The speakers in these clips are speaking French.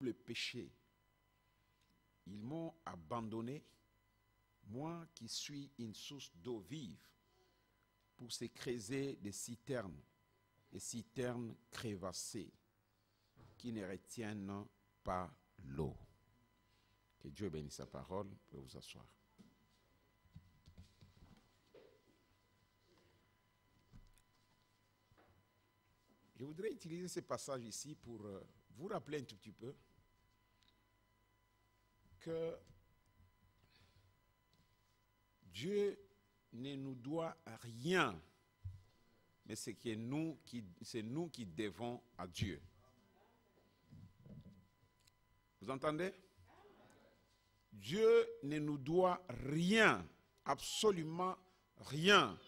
le péché. Ils m'ont abandonné, moi qui suis une source d'eau vive, pour se creuser des citernes crévassées, qui ne retiennent pas l'eau. Que Dieu bénisse sa parole. Vous pouvez vous asseoir. Je voudrais utiliser ce passage ici pour vous rappeler un tout petit peu que Dieu ne nous doit rien, mais c'est nous qui devons à Dieu. Vous entendez? Dieu ne nous doit rien, absolument rien.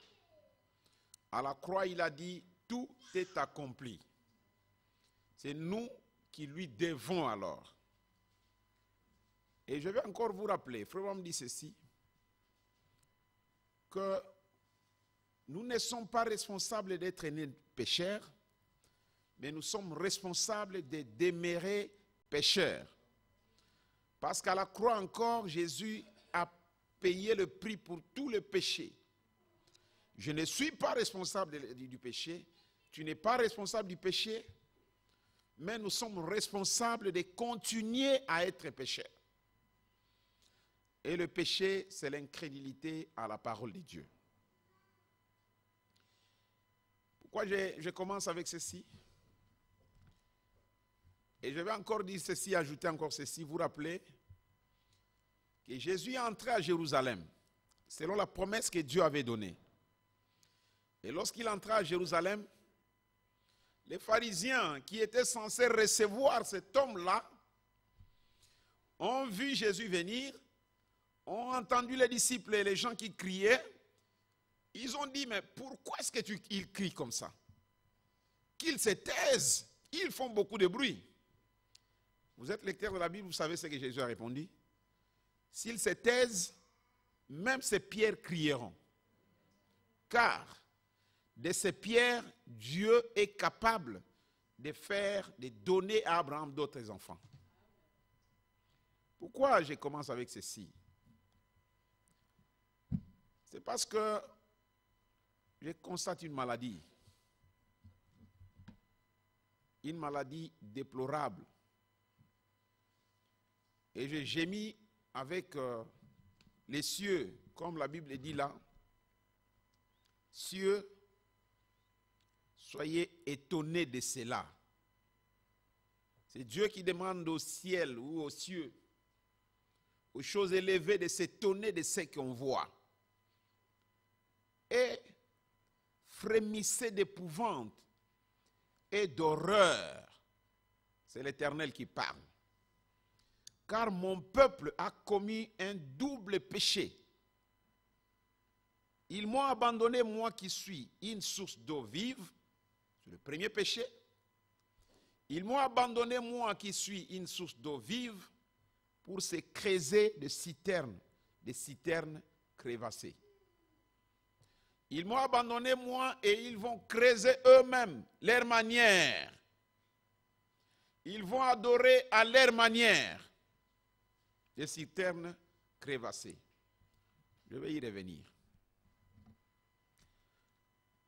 À la croix, il a dit, tout est accompli. C'est nous qui lui devons alors. Et je vais encore vous rappeler, Frère me dit ceci, que nous ne sommes pas responsables d'être nés pécheurs, mais nous sommes responsables de demeurer pécheurs. Parce qu'à la croix encore, Jésus a payé le prix pour tous les péchés. Je ne suis pas responsable du péché, tu n'es pas responsable du péché, mais nous sommes responsables de continuer à être pécheurs. Et le péché, c'est l'incrédulité à la parole de Dieu. Pourquoi je commence avec ceci? Et je vais encore dire ceci, ajouter encore ceci. Vous rappelez que Jésus est entré à Jérusalem, selon la promesse que Dieu avait donnée. Et lorsqu'il entra à Jérusalem, les pharisiens qui étaient censés recevoir cet homme-là ont vu Jésus venir, ont entendu les disciples et les gens qui criaient. Ils ont dit, mais pourquoi est-ce qu'ils crient comme ça? Qu'ils se taisent, ils font beaucoup de bruit. Vous êtes lecteur de la Bible, vous savez ce que Jésus a répondu. S'ils se taisent, même ces pierres crieront. Car de ces pierres, Dieu est capable de donner à Abraham d'autres enfants. Pourquoi je commence avec ceci? C'est parce que je constate une maladie déplorable. Et je gémis avec les cieux, comme la Bible dit là. Cieux, soyez étonnés de cela. C'est Dieu qui demande au ciel ou aux cieux, aux choses élevées, de s'étonner de ce qu'on voit. Et frémissez d'épouvante et d'horreur. C'est l'Éternel qui parle. Car mon peuple a commis un double péché. Ils m'ont abandonné, moi qui suis une source d'eau vive. C'est le premier péché. Ils m'ont abandonné, moi qui suis une source d'eau vive, pour se creuser des citernes crévassées. Ils m'ont abandonné, moi, et ils vont creuser eux-mêmes leur manière. Ils vont adorer à leur manière des citernes crévassées. Je vais y revenir.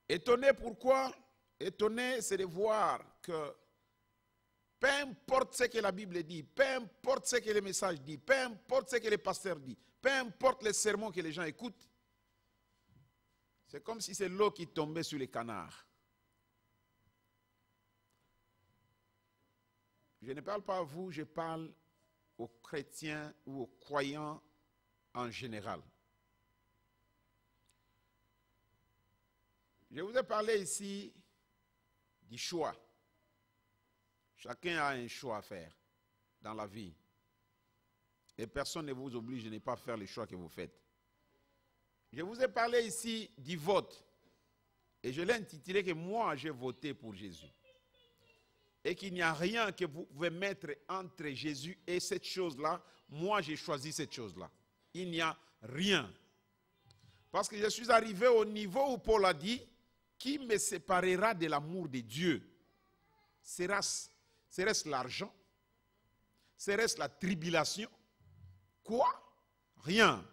Étonné pourquoi? Étonné, c'est de voir que peu importe ce que la Bible dit, peu importe ce que le message dit, peu importe ce que le pasteur dit, peu importe les sermons que les gens écoutent, c'est comme si c'est l'eau qui tombait sur les canards. Je ne parle pas à vous, je parle aux chrétiens ou aux croyants en général. Je vous ai parlé ici du choix. Chacun a un choix à faire dans la vie. Et personne ne vous oblige de ne pas faire les choix que vous faites. Je vous ai parlé ici du vote. Et je l'ai intitulé que moi, j'ai voté pour Jésus. Et qu'il n'y a rien que vous pouvez mettre entre Jésus et cette chose-là. Moi, j'ai choisi cette chose-là. Il n'y a rien. Parce que je suis arrivé au niveau où Paul a dit, qui me séparera de l'amour de Dieu? Serait-ce l'argent? Serait-ce la tribulation? Quoi? Rien.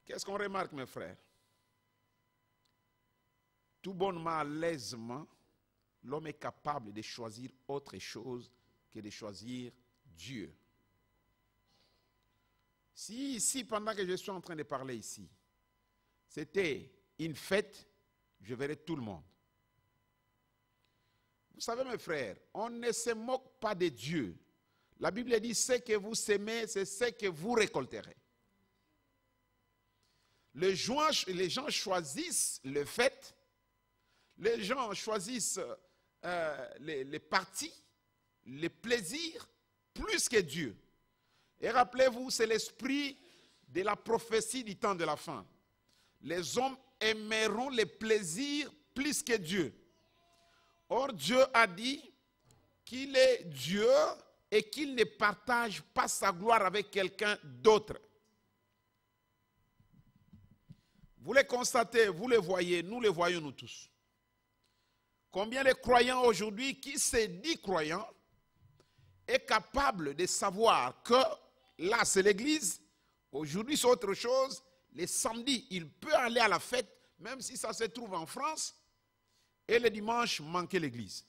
Qu'est-ce qu'on remarque, mes frères? Tout bonnement, à l'aisement, l'homme est capable de choisir autre chose que de choisir Dieu. Si ici, pendant que je suis en train de parler ici, c'était une fête, je verrais tout le monde. Vous savez, mes frères, on ne se moque pas de Dieu. La Bible dit, ce que vous semez, c'est ce que vous récolterez. Les gens choisissent le fait, les gens choisissent les parties, les plaisirs, plus que Dieu. Et rappelez-vous, c'est l'esprit de la prophétie du temps de la fin. Les hommes aimeront les plaisirs plus que Dieu. Or, Dieu a dit qu'il est Dieu et qu'il ne partage pas sa gloire avec quelqu'un d'autre. Vous les constatez, vous les voyez, nous les voyons nous tous. Combien de croyants aujourd'hui qui se dit croyant est capable de savoir que là c'est l'église, aujourd'hui c'est autre chose, les samedis il peut aller à la fête même si ça se trouve en France et le dimanche manquer l'église.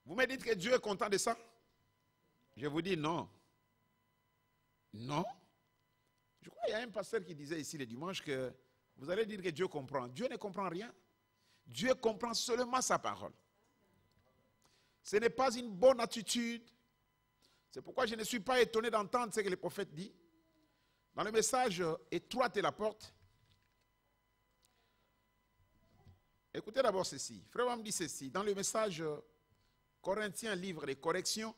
Vous me dites que Dieu est content de ça? Je vous dis non. Non. Je crois qu'il y a un pasteur qui disait ici le dimanche que vous allez dire que Dieu comprend. Dieu ne comprend rien. Dieu comprend seulement sa parole. Ce n'est pas une bonne attitude. C'est pourquoi je ne suis pas étonné d'entendre ce que le prophète dit. Dans le message « Étroite est la porte », écoutez d'abord ceci. Frère me dit ceci. Dans le message Corinthiens, livre de correction,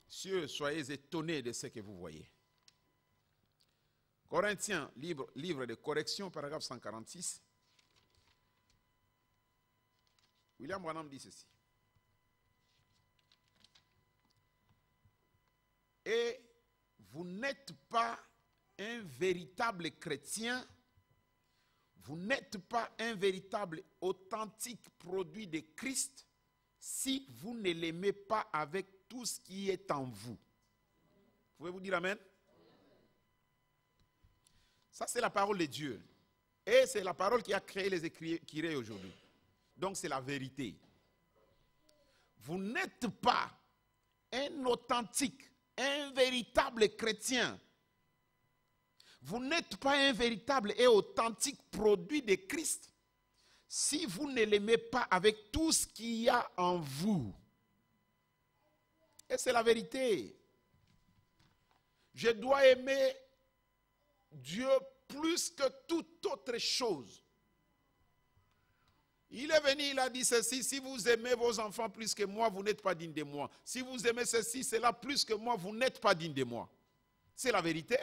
cieux, soyez étonnés de ce que vous voyez. Corinthiens, livre de correction, paragraphe 146. William Branham dit ceci. Et vous n'êtes pas un véritable chrétien, vous n'êtes pas un véritable authentique produit de Christ si vous ne l'aimez pas avec tout ce qui est en vous. Pouvez-vous dire amen? Ça, c'est la parole de Dieu. Et c'est la parole qui a créé les écrits aujourd'hui. Donc, c'est la vérité. Vous n'êtes pas un authentique, un véritable chrétien. Vous n'êtes pas un véritable et authentique produit de Christ si vous ne l'aimez pas avec tout ce qu'il y a en vous. Et c'est la vérité. Je dois aimer Dieu plus que toute autre chose. Il est venu, il a dit ceci, si vous aimez vos enfants plus que moi, vous n'êtes pas digne de moi. Si vous aimez ceci, cela plus que moi, vous n'êtes pas digne de moi. C'est la vérité.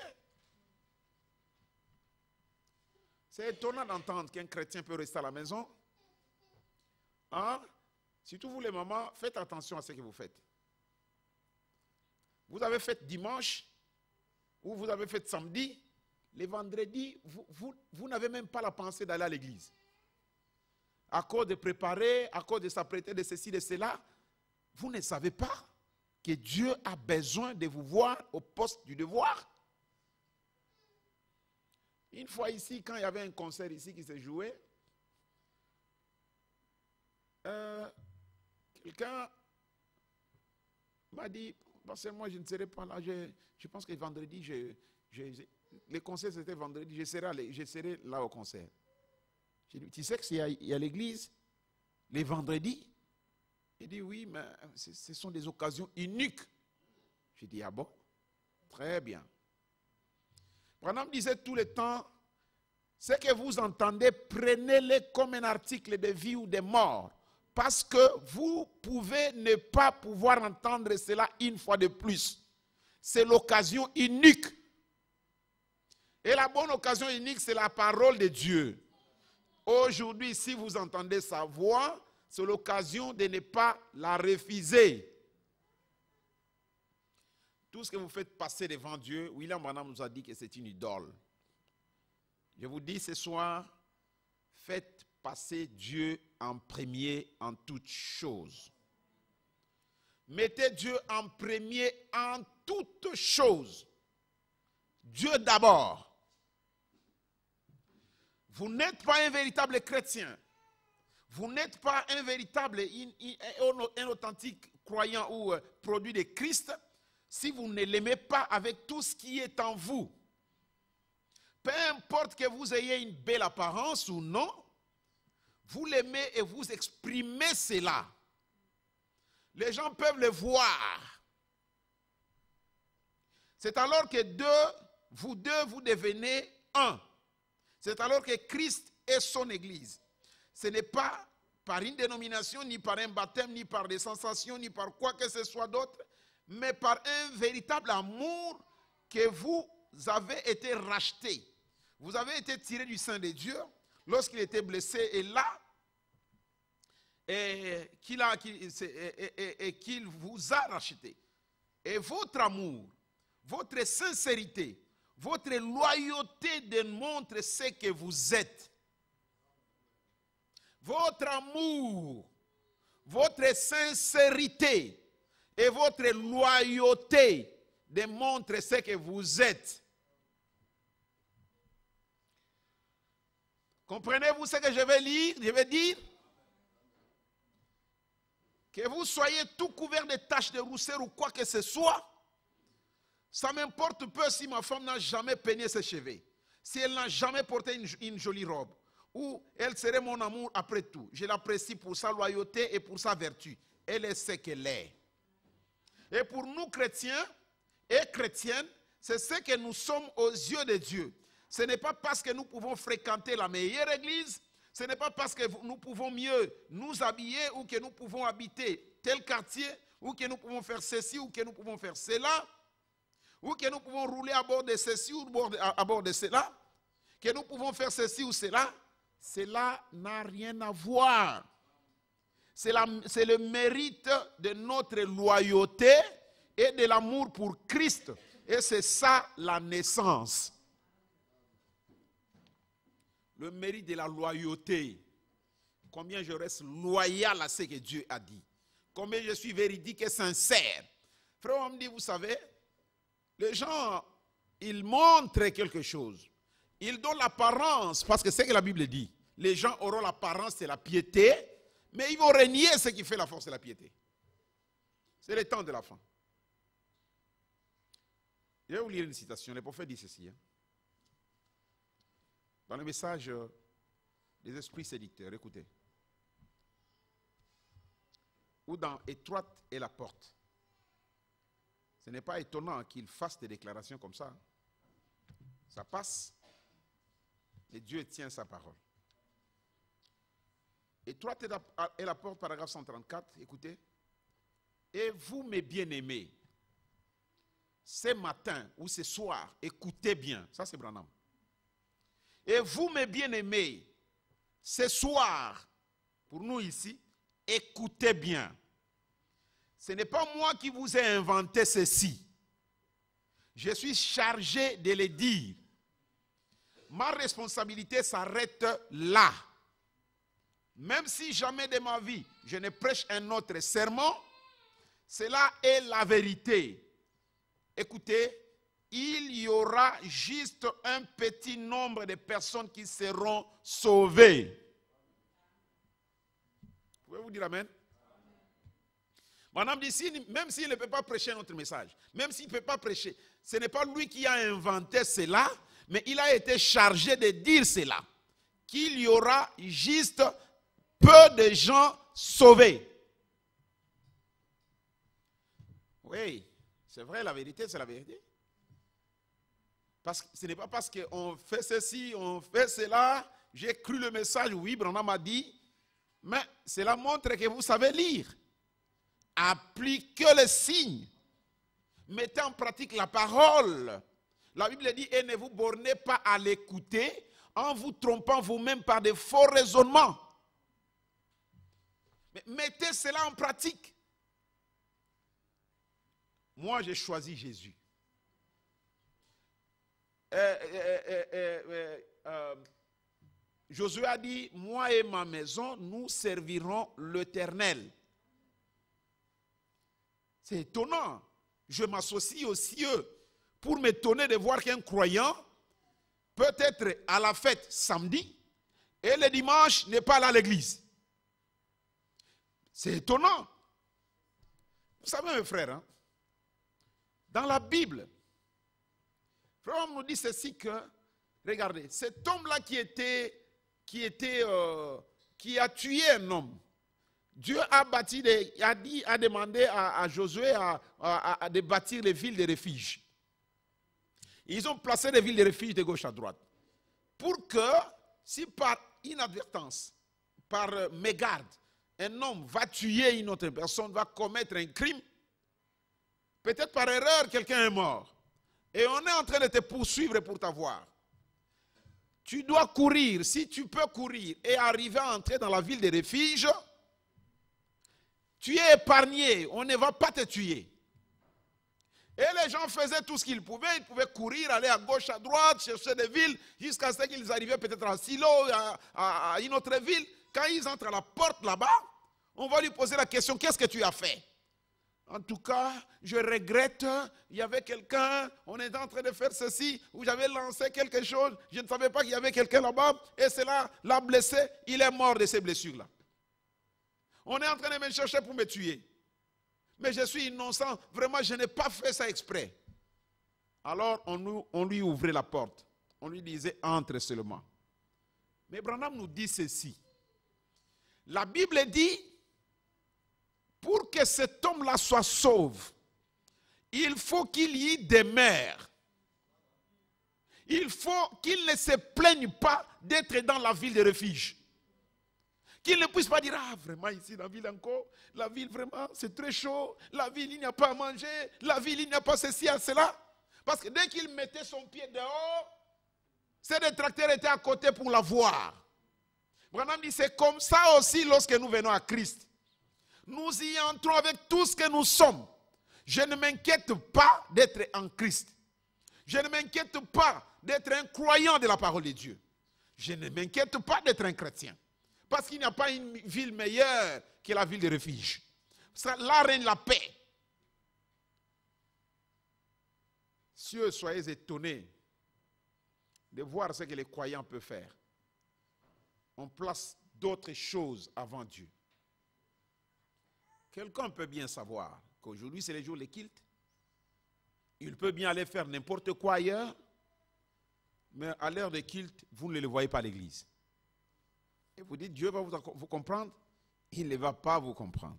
C'est étonnant d'entendre qu'un chrétien peut rester à la maison. Hein? Surtout vous les mamans, faites attention à ce que vous faites. Vous avez fait dimanche, ou vous avez fait samedi, les vendredis, vous n'avez même pas la pensée d'aller à l'église. À cause de préparer, à cause de s'apprêter de ceci, de cela, vous ne savez pas que Dieu a besoin de vous voir au poste du devoir. Une fois ici, quand il y avait un concert ici qui se jouait, quelqu'un m'a dit, parce que moi je ne serai pas là, je pense que vendredi, le concert c'était vendredi, je serai là au concert. J'ai dit, tu sais qu'il y a l'église les vendredis? Il dit oui, mais ce sont des occasions uniques. J'ai dit, ah bon? Très bien. Branham disait tout le temps, ce que vous entendez, prenez-le comme un article de vie ou de mort. Parce que vous pouvez ne pas pouvoir entendre cela une fois de plus. C'est l'occasion unique. Et la bonne occasion unique, c'est la parole de Dieu. Aujourd'hui, si vous entendez sa voix, c'est l'occasion de ne pas la refuser. Tout ce que vous faites passer devant Dieu, William Branham nous a dit que c'est une idole. Je vous dis ce soir, faites passer Dieu en premier en toutes choses. Mettez Dieu en premier en toutes choses. Dieu d'abord. Vous n'êtes pas un véritable chrétien. Vous n'êtes pas un véritable, un authentique croyant ou produit de Christ si vous ne l'aimez pas avec tout ce qui est en vous. Peu importe que vous ayez une belle apparence ou non, vous l'aimez et vous exprimez cela. Les gens peuvent le voir. C'est alors que vous devenez un. C'est alors que Christ est son Église. Ce n'est pas par une dénomination, ni par un baptême, ni par des sensations, ni par quoi que ce soit d'autre, mais par un véritable amour que vous avez été racheté. Vous avez été tiré du sein de Dieu lorsqu'il était blessé et là, et qu'il vous a racheté. Et votre amour, votre sincérité, votre loyauté démontre ce que vous êtes. Votre amour, votre sincérité et votre loyauté démontrent ce que vous êtes. Comprenez-vous ce que je vais lire? Je vais dire que vous soyez tout couvert de taches de rousseur ou quoi que ce soit. Ça m'importe peu si ma femme n'a jamais peigné ses cheveux, si elle n'a jamais porté une jolie robe, ou elle serait mon amour après tout. Je l'apprécie pour sa loyauté et pour sa vertu. Elle est ce qu'elle est. Et pour nous chrétiens et chrétiennes, c'est ce que nous sommes aux yeux de Dieu. Ce n'est pas parce que nous pouvons fréquenter la meilleure église, ce n'est pas parce que nous pouvons mieux nous habiller ou que nous pouvons habiter tel quartier, ou que nous pouvons faire ceci ou que nous pouvons faire cela, ou que nous pouvons rouler à bord de ceci ou à bord de cela, que nous pouvons faire ceci ou cela. Cela n'a rien à voir. C'est le mérite de notre loyauté et de l'amour pour Christ. Et c'est ça la naissance. Le mérite de la loyauté. Combien je reste loyal à ce que Dieu a dit. Combien je suis véridique et sincère. Frère, on me dit, vous savez, les gens, ils montrent quelque chose. Ils donnent l'apparence, parce que c'est ce que la Bible dit. Les gens auront l'apparence de la piété, mais ils vont renier ce qui fait la force de la piété. C'est le temps de la fin. Je vais vous lire une citation. Le prophète dit ceci. Dans le message des esprits séducteurs, écoutez. Ou dans étroite est la porte. Ce n'est pas étonnant qu'il fasse des déclarations comme ça. Ça passe. Et Dieu tient sa parole. Étroite est la porte, paragraphe 134, écoutez. Et vous, mes bien-aimés, ce matin ou ce soir, écoutez bien. Ça, c'est Branham. Et vous, mes bien-aimés, ce soir, pour nous ici, écoutez bien. Ce n'est pas moi qui vous ai inventé ceci. Je suis chargé de le dire. Ma responsabilité s'arrête là. Même si jamais de ma vie, je ne prêche un autre sermon, cela est la vérité. Écoutez, il y aura juste un petit nombre de personnes qui seront sauvées. Pouvez-vous dire amen? Madame dit, même s'il ne peut pas prêcher notre message, même s'il ne peut pas prêcher, ce n'est pas lui qui a inventé cela, mais il a été chargé de dire cela. Qu'il y aura juste peu de gens sauvés. Oui, c'est vrai, la vérité, c'est la vérité. Parce que ce n'est pas parce qu'on fait ceci, on fait cela, j'ai cru le message, oui, Branham m'a dit, mais cela montre que vous savez lire. Appliquez les signes. Mettez en pratique la parole. La Bible dit, et ne vous bornez pas à l'écouter en vous trompant vous-même par de faux raisonnements. Mais mettez cela en pratique. Moi, j'ai choisi Jésus. Josué a dit, moi et ma maison, nous servirons l'Éternel. C'est étonnant. Je m'associe aux cieux pour m'étonner de voir qu'un croyant peut être à la fête samedi et le dimanche n'est pas là à l'église. C'est étonnant. Vous savez, mes frères, hein, dans la Bible, frère, on nous dit ceci que, regardez, cet homme-là qui a tué un homme, Dieu a demandé à Josué de bâtir les villes de refuge. Ils ont placé des villes de refuge de gauche à droite. Pour que, si par inadvertance, par mégarde, un homme va tuer une autre personne, va commettre un crime, peut-être par erreur, quelqu'un est mort. Et on est en train de te poursuivre pour t'avoir. Tu dois courir, si tu peux courir et arriver à entrer dans la ville de refuge, tu es épargné, on ne va pas te tuer. Et les gens faisaient tout ce qu'ils pouvaient courir, aller à gauche, à droite, chercher des villes, jusqu'à ce qu'ils arrivaient peut-être à Silo, à une autre ville. Quand ils entrent à la porte là-bas, on va lui poser la question, qu'est-ce que tu as fait? En tout cas, je regrette, il y avait quelqu'un, on est en train de faire ceci, où j'avais lancé quelque chose, je ne savais pas qu'il y avait quelqu'un là-bas, et cela l'a blessé, il est mort de ces blessures-là. On est en train de me chercher pour me tuer. Mais je suis innocent, vraiment je n'ai pas fait ça exprès. Alors on lui ouvrait la porte, on lui disait entre seulement. Mais Branham nous dit ceci. La Bible dit, pour que cet homme-là soit sauve, il faut qu'il y demeure. Il faut qu'il ne se plaigne pas d'être dans la ville de refuge. Qu'il ne puisse pas dire, ah vraiment ici, la ville encore, la ville vraiment, c'est très chaud, la ville, il n'y a pas à manger, la ville, il n'y a pas ceci à cela. Parce que dès qu'il mettait son pied dehors, ses détracteurs étaient à côté pour la voir. Branham dit, c'est comme ça aussi lorsque nous venons à Christ. Nous y entrons avec tout ce que nous sommes. Je ne m'inquiète pas d'être en Christ. Je ne m'inquiète pas d'être un croyant de la parole de Dieu. Je ne m'inquiète pas d'être un chrétien. Parce qu'il n'y a pas une ville meilleure que la ville de refuge. Là règne la paix. Cieux, soyez étonnés de voir ce que les croyants peuvent faire. On place d'autres choses avant Dieu. Quelqu'un peut bien savoir qu'aujourd'hui c'est le jour des cultes. Il peut bien aller faire n'importe quoi ailleurs, mais à l'heure des cultes, vous ne le voyez pas à l'église. Et vous dites, Dieu va vous comprendre? Il ne va pas vous comprendre.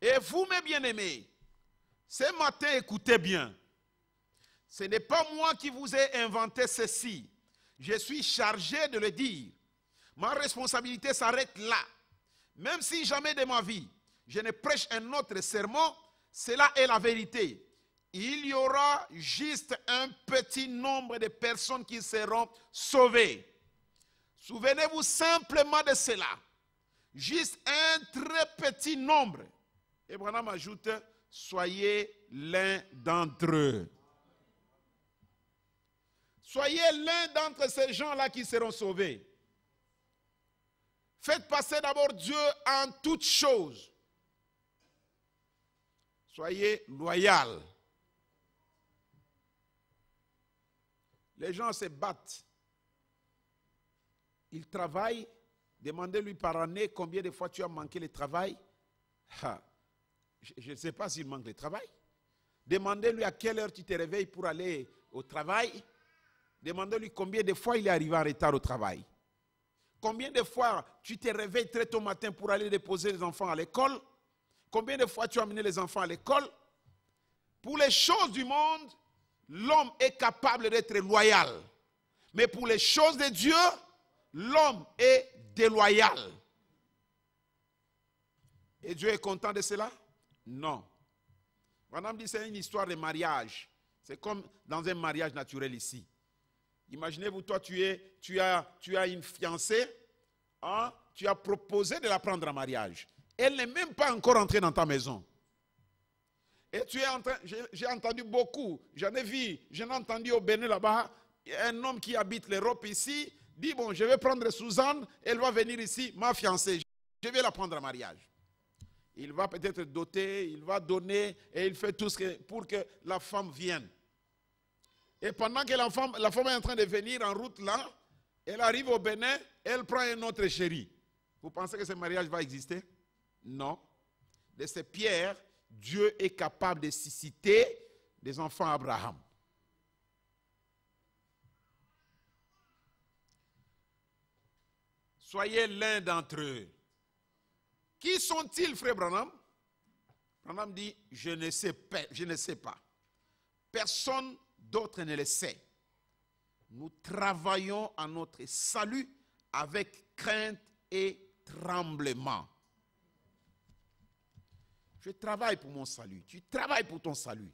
Et vous, mes bien-aimés, ce matin, écoutez bien. Ce n'est pas moi qui vous ai inventé ceci. Je suis chargé de le dire. Ma responsabilité s'arrête là. Même si jamais de ma vie, je ne prêche un autre sermon, cela est la vérité. Il y aura juste un petit nombre de personnes qui seront sauvées. Souvenez-vous simplement de cela. Juste un très petit nombre. Et Branham ajoute, soyez l'un d'entre eux. Soyez l'un d'entre ces gens-là qui seront sauvés. Faites passer d'abord Dieu en toutes choses. Soyez loyal. Les gens se battent. Ils travaillent. Demandez-lui par année combien de fois tu as manqué le travail. Je ne sais pas s'il manque le travail. Demandez-lui à quelle heure tu te réveilles pour aller au travail. Demandez-lui combien de fois il est arrivé en retard au travail. Combien de fois tu te réveilles très tôt matin pour aller déposer les enfants à l'école? Combien de fois tu as amené les enfants à l'école? Pour les choses du monde, l'homme est capable d'être loyal. Mais pour les choses de Dieu, l'homme est déloyal. Et Dieu est content de cela? Non. Madame dit c'est une histoire de mariage. C'est comme dans un mariage naturel ici. Imaginez-vous, toi, tu as une fiancée, hein, tu as proposé de la prendre en mariage. Elle n'est même pas encore entrée dans ta maison. Et tu es en train, j'ai entendu beaucoup, j'en ai vu, j'en ai entendu au Bénin là-bas, un homme qui habite l'Europe ici, dit, bon, je vais prendre Suzanne, elle va venir ici, ma fiancée, je vais la prendre en mariage. Il va peut-être doter, il va donner, et il fait tout ce pour que la femme vienne. Et pendant que la femme est en train de venir en route là, elle arrive au Bénin, elle prend un autre chéri. Vous pensez que ce mariage va exister? Non. De ces pierres, Dieu est capable de susciter des enfants à Abraham. Soyez l'un d'entre eux. Qui sont-ils, frère Branham? Branham dit, je ne sais pas. Personne d'autre ne le sait. Nous travaillons à notre salut avec crainte et tremblement. Je travaille pour mon salut. Tu travailles pour ton salut.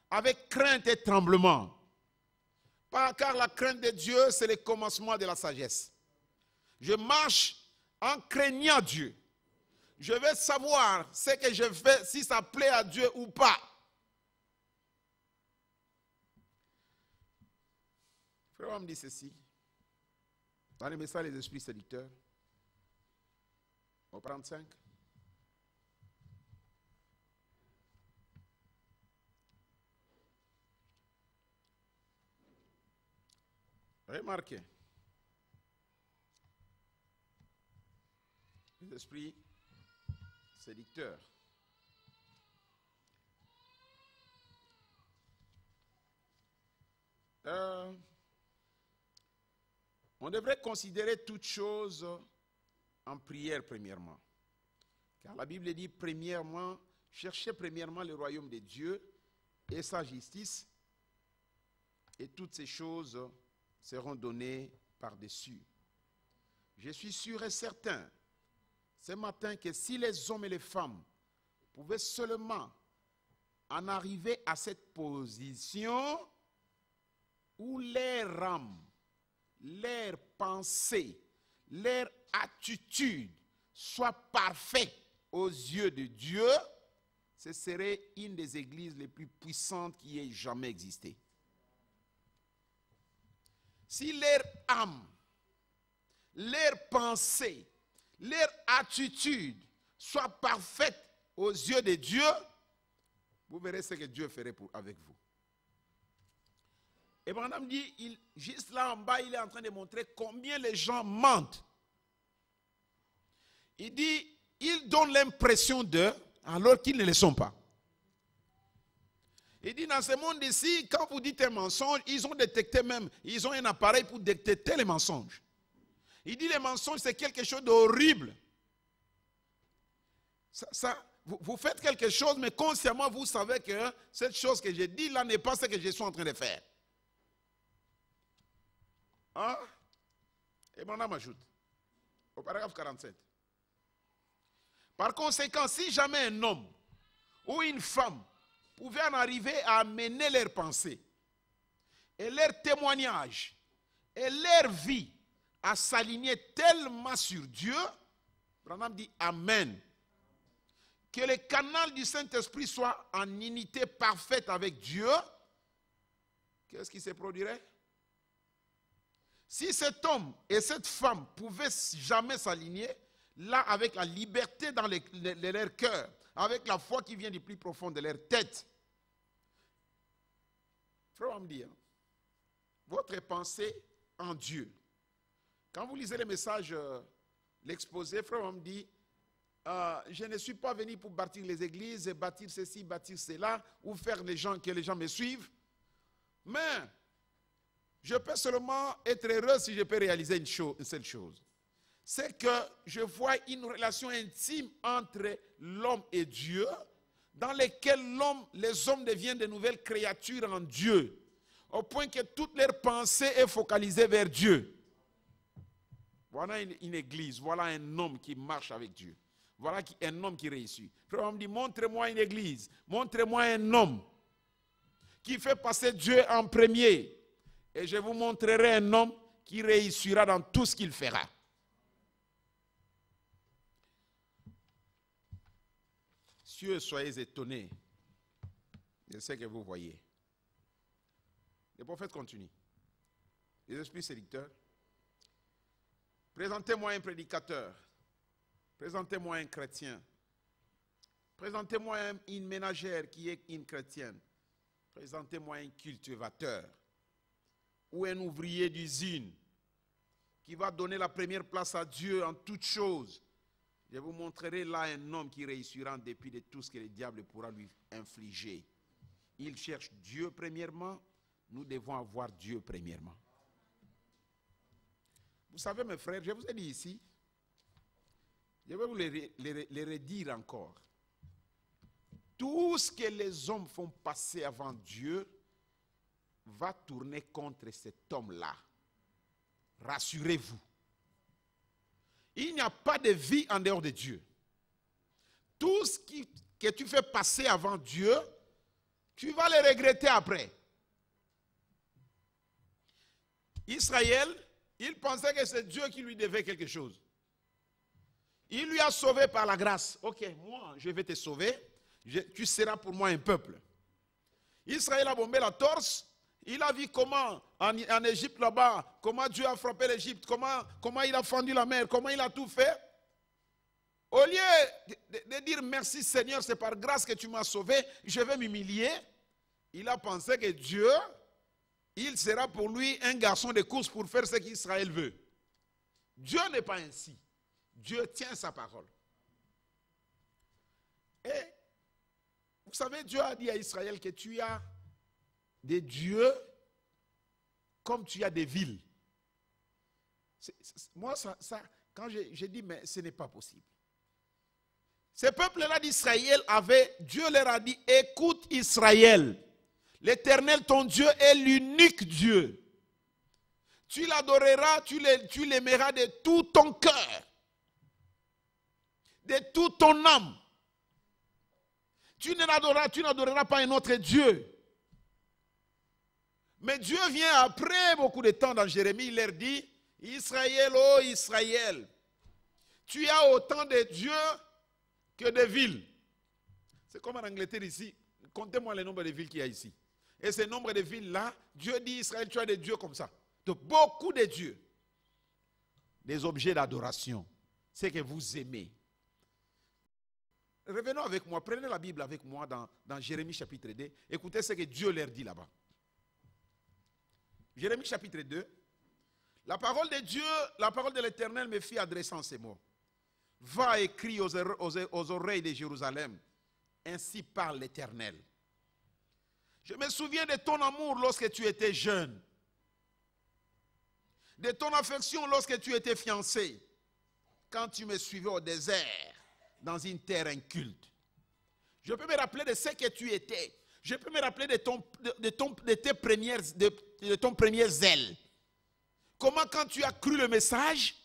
Avec crainte et tremblement. Car la crainte de Dieu, c'est le commencement de la sagesse. Je marche en craignant Dieu. Je vais savoir ce que je fais, si ça plaît à Dieu ou pas. Frère, on me dit ceci. Dans le message des esprits séducteurs, au 35. Remarquez. Les esprits séducteurs. On devrait considérer toutes choses en prière premièrement. Car la Bible dit premièrement, cherchez premièrement le royaume de Dieu et sa justice, et toutes ces choses seront données par-dessus. Je suis sûr et certain ce matin que si les hommes et les femmes pouvaient seulement en arriver à cette position où leur âme, leur pensée, leur attitude soit parfaite aux yeux de Dieu, ce serait une des églises les plus puissantes qui ait jamais existé. Si leur âme, leur pensée, leur attitude soit parfaite aux yeux de Dieu, vous verrez ce que Dieu ferait avec vous. Et Branham dit, juste là en bas, il est en train de montrer combien les gens mentent. Il dit, ils donnent l'impression d'eux alors qu'ils ne le sont pas. Il dit, dans ce monde ici, quand vous dites un mensonge, ils ont détecté même, ils ont un appareil pour détecter les mensonges. Il dit, les mensonges, c'est quelque chose d'horrible. Vous faites quelque chose, mais consciemment, vous savez que cette chose que j'ai dit là n'est pas ce que je suis en train de faire. Hein? Et mon âme ajoute, au paragraphe 47. Par conséquent, si jamais un homme ou une femme pouvait en arriver à amener leurs pensées et leurs témoignages et leur vie à s'aligner tellement sur Dieu, Branham dit Amen. Que le canal du Saint-Esprit soit en unité parfaite avec Dieu, qu'est-ce qui se produirait? Si cet homme et cette femme pouvaient jamais s'aligner, là, avec la liberté dans leur cœur, avec la foi qui vient du plus profond de leur tête, frère, on me dit, votre pensée en Dieu. Quand vous lisez le message, l'exposé, frère, on me dit, je ne suis pas venu pour bâtir les églises, bâtir ceci, bâtir cela, ou faire que les gens me suivent. Mais, je peux seulement être heureux si je peux réaliser une seule chose. C'est que je vois une relation intime entre l'homme et Dieu, dans laquelle les hommes deviennent de nouvelles créatures en Dieu, au point que toute leur pensée est focalisée vers Dieu. Voilà une église, voilà un homme qui marche avec Dieu. Voilà un homme qui réussit. Frère, on me dit, montrez-moi une église, montrez-moi un homme qui fait passer Dieu en premier. Et je vous montrerai un homme qui réussira dans tout ce qu'il fera. Cieux, soyez étonnés de ce que vous voyez. Le prophète continue. les esprits séducteurs. Présentez-moi un prédicateur. Présentez-moi un chrétien. Présentez-moi une ménagère qui est une chrétienne. Présentez-moi un cultivateur ou un ouvrier d'usine qui va donner la première place à Dieu en toutes choses. Je vous montrerai là un homme qui réussira en dépit de tout ce que le diable pourra lui infliger. Il cherche Dieu premièrement. Nous devons avoir Dieu premièrement. Vous savez, mes frères, je vous ai dit ici, je vais vous les redire encore. Tout ce que les hommes font passer avant Dieu va tourner contre cet homme-là. Rassurez-vous. Il n'y a pas de vie en dehors de Dieu. Tout ce que tu fais passer avant Dieu, tu vas le regretter après. Israël, il pensait que c'est Dieu qui lui devait quelque chose. Il lui a sauvé par la grâce. Ok, moi, je vais te sauver. Tu seras pour moi un peuple. Israël a bombé la torse. Il a vu comment, en Égypte là-bas, comment Dieu a frappé l'Égypte, comment il a fendu la mer, comment il a tout fait. Au lieu de dire merci Seigneur, c'est par grâce que tu m'as sauvé, je vais m'humilier. Il a pensé que Dieu, il sera pour lui un garçon de course pour faire ce qu'Israël veut. Dieu n'est pas ainsi. Dieu tient sa parole. Et vous savez, Dieu a dit à Israël que tu as des dieux comme tu as des villes. Moi, quand j'ai dit, mais ce n'est pas possible. Ces peuples-là d'Israël Dieu leur a dit, écoute Israël, l'Éternel ton Dieu est l'unique Dieu. Tu l'adoreras, tu l'aimeras de tout ton cœur, de toute ton âme. Tu n'adoreras pas un autre Dieu. Mais Dieu vient après beaucoup de temps dans Jérémie, il leur dit, Israël, oh Israël, tu as autant de dieux que de villes. C'est comme en Angleterre ici, comptez-moi le nombre de villes qu'il y a ici. Et ce nombre de villes-là, Dieu dit, Israël, tu as des dieux comme ça. Donc beaucoup de dieux. Des objets d'adoration. C'est que vous aimez. Revenons avec moi, prenez la Bible avec moi dans Jérémie chapitre 2. Écoutez ce que Dieu leur dit là-bas. Jérémie chapitre 2. La parole de Dieu, la parole de l'Éternel me fit adresser en ces mots. Va écrire aux oreilles de Jérusalem. Ainsi parle l'Éternel. Je me souviens de ton amour lorsque tu étais jeune. De ton affection lorsque tu étais fiancé. Quand tu me suivais au désert, dans une terre inculte. Je peux me rappeler de ce que tu étais. Je peux me rappeler de ton premier zèle. Comment quand tu as cru le message,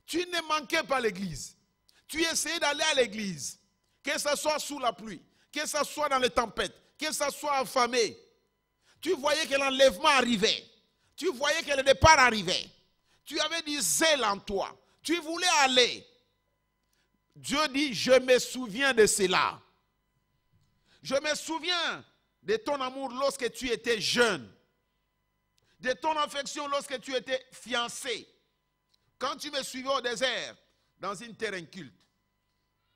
tu ne manquais pas l'église. Tu essayais d'aller à l'église. Que ce soit sous la pluie, que ce soit dans les tempêtes, que ce soit affamé. Tu voyais que l'enlèvement arrivait. Tu voyais que le départ arrivait. Tu avais du zèle en toi. Tu voulais aller. Dieu dit, je me souviens de cela. Je me souviens de ton amour lorsque tu étais jeune. De ton affection lorsque tu étais fiancé. Quand tu me suivais au désert, dans une terre inculte.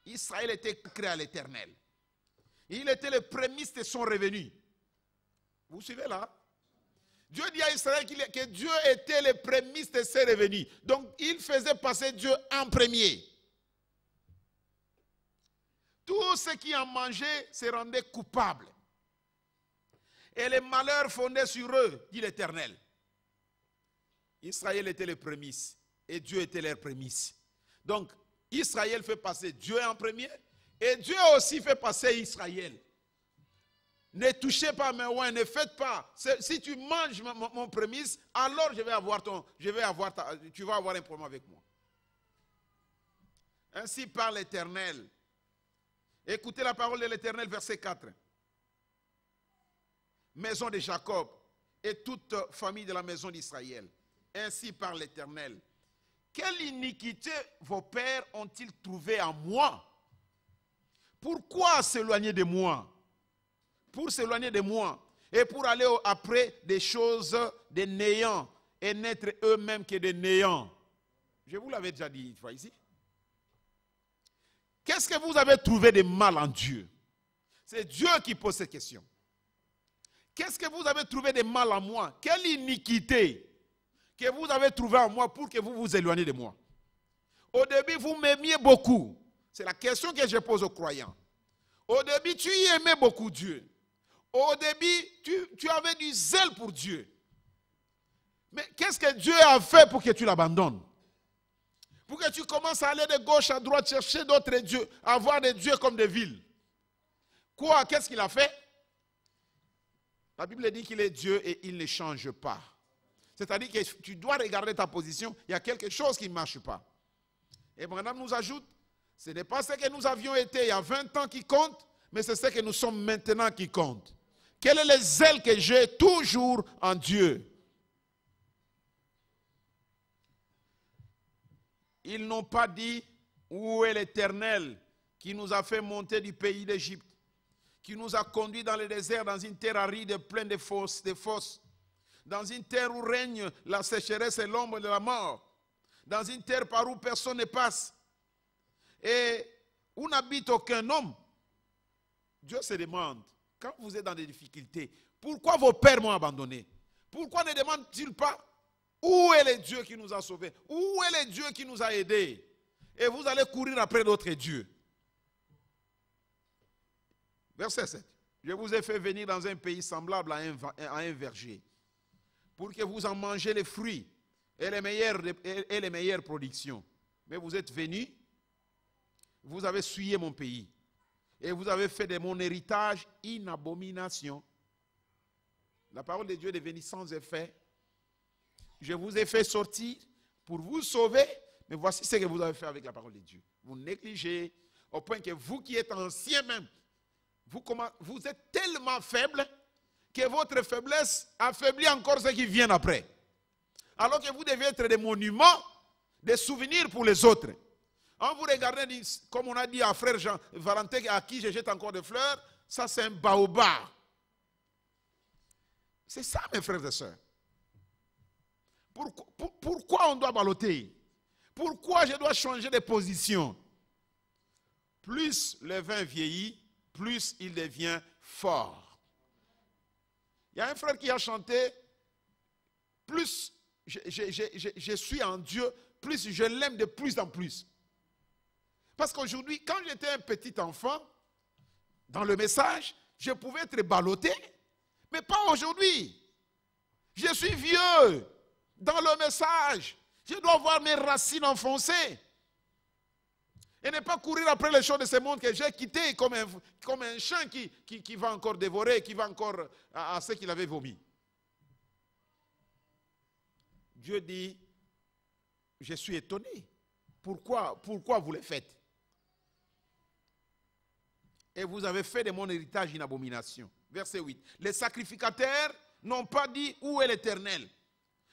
Israël était créé à l'Éternel. Il était le prémisse de son revenu. Vous suivez là? Dieu dit à Israël que Dieu était le prémisse de ses revenus. Donc il faisait passer Dieu en premier. Tous ceux qui en mangeaient se rendaient coupables. Et les malheurs fondaient sur eux, dit l'Éternel. Israël était les prémices. Et Dieu était leur prémisse. Donc, Israël fait passer Dieu en premier. Et Dieu aussi fait passer Israël. Ne touchez pas mes oins, ne faites pas. Si tu manges mon prémisse, alors tu vas avoir un problème avec moi. Ainsi parle l'Éternel. Écoutez la parole de l'Éternel, verset 4. Maison de Jacob et toute famille de la maison d'Israël. Ainsi parle l'Éternel. Quelle iniquité vos pères ont-ils trouvé en moi? Pourquoi s'éloigner de moi? Pour s'éloigner de moi et pour aller après des choses de néant et n'être eux-mêmes que des néants. Je vous l'avais déjà dit une fois ici. Qu'est-ce que vous avez trouvé de mal en Dieu? C'est Dieu qui pose cette question. Qu'est-ce que vous avez trouvé de mal en moi? Quelle iniquité que vous avez trouvé en moi pour que vous vous éloigniez de moi? Au début, vous m'aimiez beaucoup. C'est la question que je pose aux croyants. Au début, tu y aimais beaucoup Dieu. Au début, tu avais du zèle pour Dieu. Mais qu'est-ce que Dieu a fait pour que tu l'abandonnes? Pour que tu commences à aller de gauche à droite, chercher d'autres dieux, avoir des dieux comme des villes. Quoi? Qu'est-ce qu'il a fait? La Bible dit qu'il est Dieu et il ne change pas. C'est-à-dire que tu dois regarder ta position, il y a quelque chose qui ne marche pas. Et Branham nous ajoute, ce n'est pas ce que nous avions été il y a 20 ans qui compte, mais c'est ce que nous sommes maintenant qui compte. Quel est le zèle que j'ai toujours en Dieu? Ils n'ont pas dit où est l'Éternel qui nous a fait monter du pays d'Égypte, qui nous a conduits dans le désert, dans une terre aride pleine de fosses, dans une terre où règne la sécheresse et l'ombre de la mort, dans une terre par où personne ne passe et où n'habite aucun homme. Dieu se demande, quand vous êtes dans des difficultés, pourquoi vos pères m'ont abandonné? Pourquoi ne demandent-ils pas où est le Dieu qui nous a sauvés? Où est le Dieu qui nous a aidés? Et vous allez courir après d'autres dieux. Verset 7. Je vous ai fait venir dans un pays semblable à un verger, pour que vous en mangez les fruits et les meilleures productions. Mais vous êtes venus, vous avez souillé mon pays, et vous avez fait de mon héritage une abomination. La parole de Dieu est devenue sans effet. Je vous ai fait sortir pour vous sauver, mais voici ce que vous avez fait avec la parole de Dieu. Vous négligez, au point que vous qui êtes anciens même, vous êtes tellement faibles que votre faiblesse affaiblit encore ceux qui viennent après. Alors que vous devez être des monuments, des souvenirs pour les autres. En vous regardant, comme on a dit à frère Jean Valentin, à qui je jette encore des fleurs, ça c'est un baobab. C'est ça mes frères et sœurs. Pourquoi on doit balloter? Pourquoi je dois changer de position? Plus le vin vieillit, plus il devient fort. Il y a un frère qui a chanté, plus je suis en Dieu, plus je l'aime de plus en plus. Parce qu'aujourd'hui, quand j'étais un petit enfant, dans le message, je pouvais être ballotté, mais pas aujourd'hui. Je suis vieux. Dans le message, je dois voir mes racines enfoncées. Et ne pas courir après les choses de ce monde que j'ai quitté comme un chien qui va encore dévorer, qui va encore à ce qu'il avait vomi. Dieu dit, je suis étonné. Pourquoi vous le faites? Et vous avez fait de mon héritage une abomination. Verset 8. Les sacrificateurs n'ont pas dit où est l'Éternel.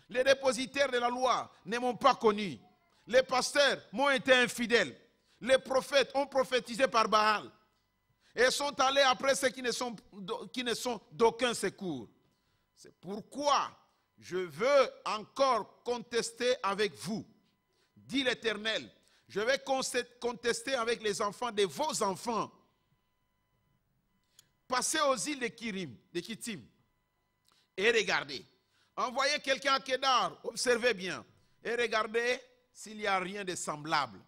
Les dépositaires de la loi ne m'ont pas connu. Les pasteurs m'ont été infidèles. Les prophètes ont prophétisé par Baal. Et sont allés après ceux qui ne sont d'aucun secours. C'est pourquoi je veux encore contester avec vous, dit l'Éternel. Je vais contester avec les enfants de vos enfants. Passez aux îles de Kittim et regardez. Envoyez quelqu'un à Kédar, observez bien, et regardez s'il n'y a rien de semblable.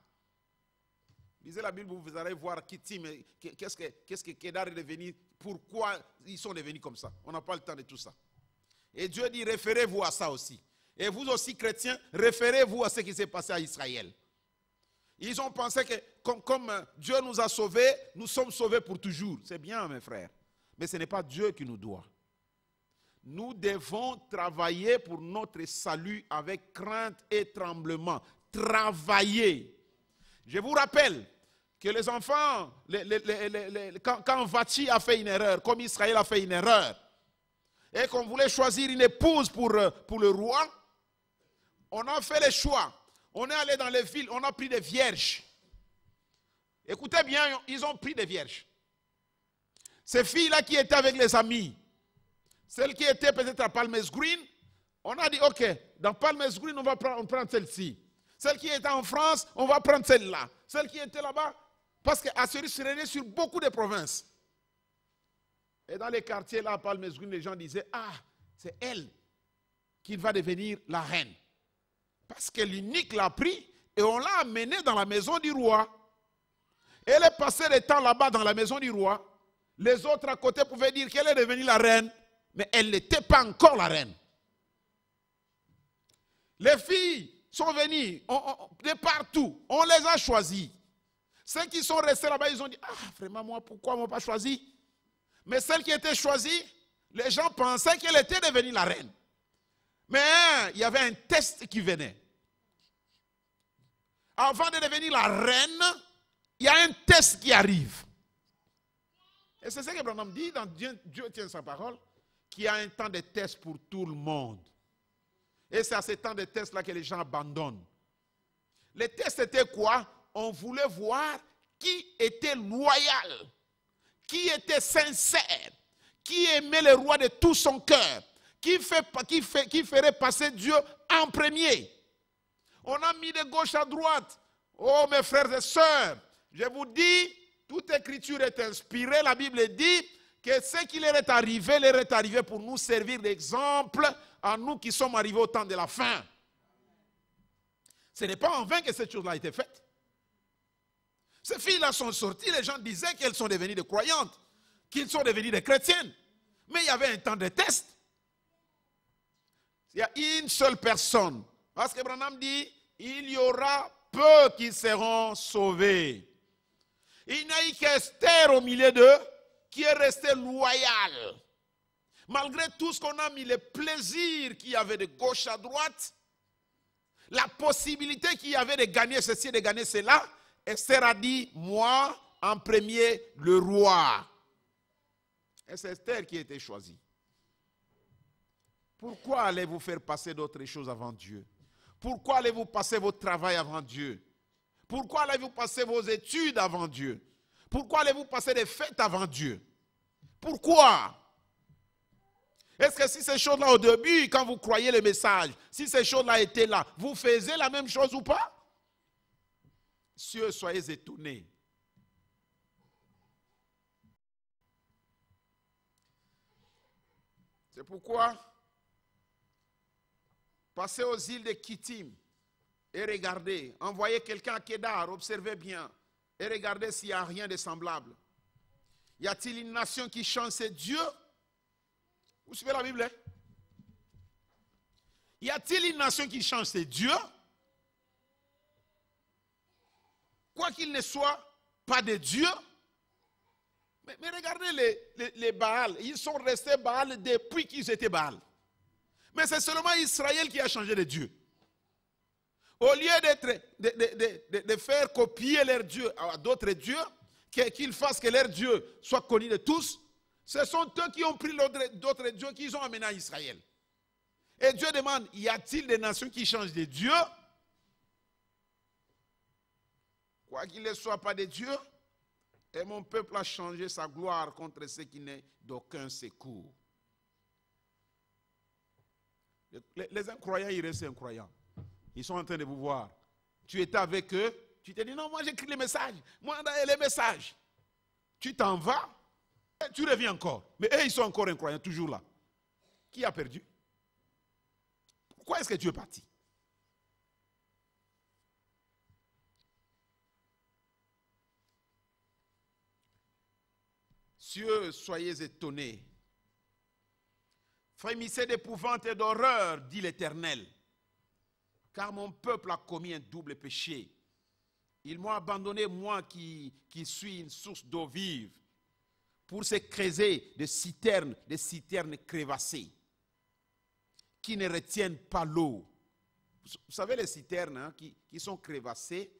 Lisez la Bible, vous allez voir Kittim, qu'est-ce que Kédar est devenu, pourquoi ils sont devenus comme ça. On n'a pas le temps de tout ça. Et Dieu dit, référez-vous à ça aussi. Et vous aussi, chrétiens, référez-vous à ce qui s'est passé à Israël. Ils ont pensé que comme Dieu nous a sauvés, nous sommes sauvés pour toujours. C'est bien, mes frères. Mais ce n'est pas Dieu qui nous doit. Nous devons travailler pour notre salut avec crainte et tremblement. Travailler. Je vous rappelle que les enfants, quand Vachi a fait une erreur, comme Israël a fait une erreur, et qu'on voulait choisir une épouse pour le roi, on a fait le choix. On est allé dans les villes, on a pris des vierges. Écoutez bien, ils ont pris des vierges. Ces filles-là qui étaient avec les amis, celles qui étaient peut-être à Palmers Green, On a dit, ok, dans Palmers Green, on va prendre celle-ci. Celle qui était en France, on va prendre celle-là. Celle qui était là-bas, parce qu'Assyrus se régnait sur beaucoup de provinces. Et dans les quartiers là, à Palmers Green, les gens disaient, ah, c'est elle qui va devenir la reine. Parce que l'unique l'a pris et on l'a amenée dans la maison du roi. Elle est passée le temps là-bas dans la maison du roi. Les autres à côté pouvaient dire qu'elle est devenue la reine, mais elle n'était pas encore la reine. Les filles sont venues de partout. On les a choisies. Ceux qui sont restés là-bas, ils ont dit, ah, vraiment, moi, pourquoi on ne m'a pas choisi? Mais celle qui était choisie, les gens pensaient qu'elle était devenue la reine. Mais il y avait un test qui venait. Avant de devenir la reine, il y a un test qui arrive. Et c'est ce que Branham dit dans Dieu tient sa parole, qu'il y a un temps de test pour tout le monde. Et c'est à ce temps de test-là que les gens abandonnent. Le test était quoi? On voulait voir qui était loyal, qui était sincère, qui aimait le roi de tout son cœur, qui ferait passer Dieu en premier. On a mis de gauche à droite. Oh mes frères et sœurs, je vous dis, toute écriture est inspirée. La Bible dit que ce qui leur est arrivé pour nous servir d'exemple à nous qui sommes arrivés au temps de la fin. Ce n'est pas en vain que cette chose-là a été faite. Ces filles-là sont sorties, les gens disaient qu'elles sont devenues des croyantes, qu'elles sont devenues des chrétiennes. Mais il y avait un temps de test. Il y a une seule personne. Parce que Branham dit, il y aura peu qui seront sauvés. Il n'y a eu qu'Esther au milieu d'eux qui est restée loyale. Malgré tout ce qu'on a mis, le plaisir qu'il y avait de gauche à droite, la possibilité qu'il y avait de gagner ceci et de gagner cela, Esther a dit, moi, en premier, le roi. Et c'est Esther qui a été choisie. Pourquoi allez-vous faire passer d'autres choses avant Dieu? Pourquoi allez-vous passer votre travail avant Dieu? Pourquoi allez-vous passer vos études avant Dieu? Pourquoi allez-vous passer des fêtes avant Dieu? Pourquoi? Est-ce que si ces choses-là au début, quand vous croyez le message, si ces choses-là étaient là, vous faisiez la même chose ou pas? Cieux, soyez étonnés. C'est pourquoi passez aux îles de Kittim et regardez, envoyez quelqu'un à Kedar, observez bien et regardez s'il n'y a rien de semblable. Y a-t-il une nation qui chante ses dieux? Vous suivez la Bible? Y a-t-il une nation qui change ses dieux? Quoi qu'il ne soit pas de Dieu. Mais regardez les Baals. Ils sont restés Baals depuis qu'ils étaient Baals. Mais c'est seulement Israël qui a changé de Dieu. Au lieu de faire copier leur Dieu à d'autres dieux, qu'ils fassent que leur Dieu soit connu de tous, ce sont eux qui ont pris d'autres dieux qu'ils ont amenés à Israël. Et Dieu demande, y a-t-il des nations qui changent de Dieu? Quoi qu'il ne soit pas de Dieu, et mon peuple a changé sa gloire contre ceux qui n'ont d'aucun secours. Les incroyants, ils restent incroyants. Ils sont en train de vous voir. Tu étais avec eux, tu t'es dit, non, moi j'écris les messages. Moi, les messages. Tu t'en vas, tu reviens encore. Mais eux, ils sont encore incroyants, toujours là. Qui a perdu? Pourquoi est-ce que tu es parti? Cieux, soyez étonnés. Frémissez d'épouvante et d'horreur, dit l'Éternel. Car mon peuple a commis un double péché. Ils m'ont abandonné, moi qui suis une source d'eau vive, pour se creuser des citernes crevassées, qui ne retiennent pas l'eau. Vous savez les citernes hein, qui sont crevassées,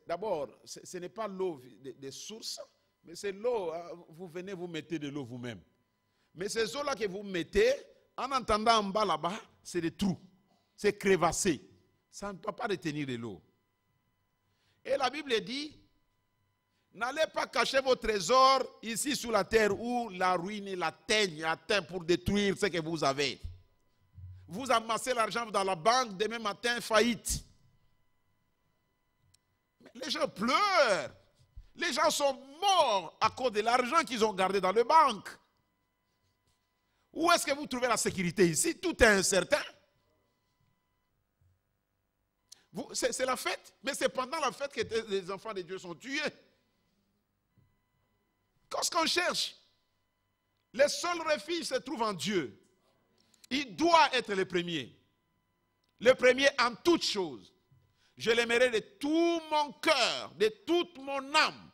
d'abord, ce n'est pas l'eau des sources, mais c'est l'eau, hein, vous venez vous mettez de l'eau vous-même. Mais ces eaux-là que vous mettez, en entendant en bas là-bas, c'est des trous, c'est crevassé. Ça ne peut pas retenir de l'eau. Et la Bible dit, n'allez pas cacher vos trésors ici sous la terre où la ruine et la teigne atteint pour détruire ce que vous avez. Vous amassez l'argent dans la banque, demain matin, faillite. Mais les gens pleurent. Les gens sont morts à cause de l'argent qu'ils ont gardé dans les banques. Où est-ce que vous trouvez la sécurité ici? Tout est incertain. C'est la fête, mais c'est pendant la fête que les enfants de Dieu sont tués. Qu'est-ce qu'on cherche? Le seul refuge se trouve en Dieu. Il doit être le premier. Le premier en toutes choses. Je l'aimerai de tout mon cœur, de toute mon âme.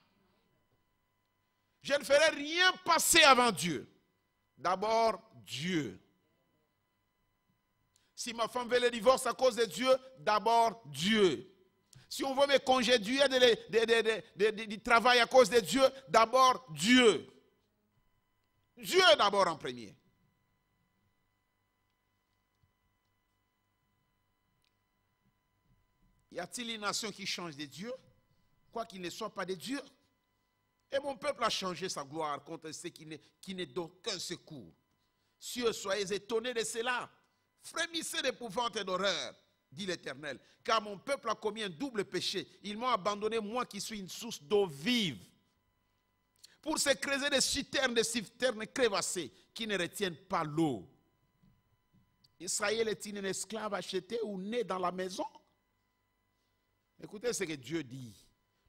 Je ne ferai rien passer avant Dieu. D'abord, Dieu. Si ma femme veut le divorce à cause de Dieu, d'abord Dieu. Si on veut me congédier du travail à cause de Dieu, d'abord Dieu. Dieu d'abord en premier. Y a-t-il une nation qui change de Dieu, quoi qu'il ne soit pas de Dieu? Et mon peuple a changé sa gloire contre ceux qui ne donnent qu'un secours. Cieux, soyez étonnés de cela. Frémissez d'épouvante et d'horreur, dit l'Éternel, car mon peuple a commis un double péché. Ils m'ont abandonné, moi qui suis une source d'eau vive, pour se creuser des citernes crévassées qui ne retiennent pas l'eau. Israël est-il un esclave acheté ou né dans la maison? Écoutez ce que Dieu dit.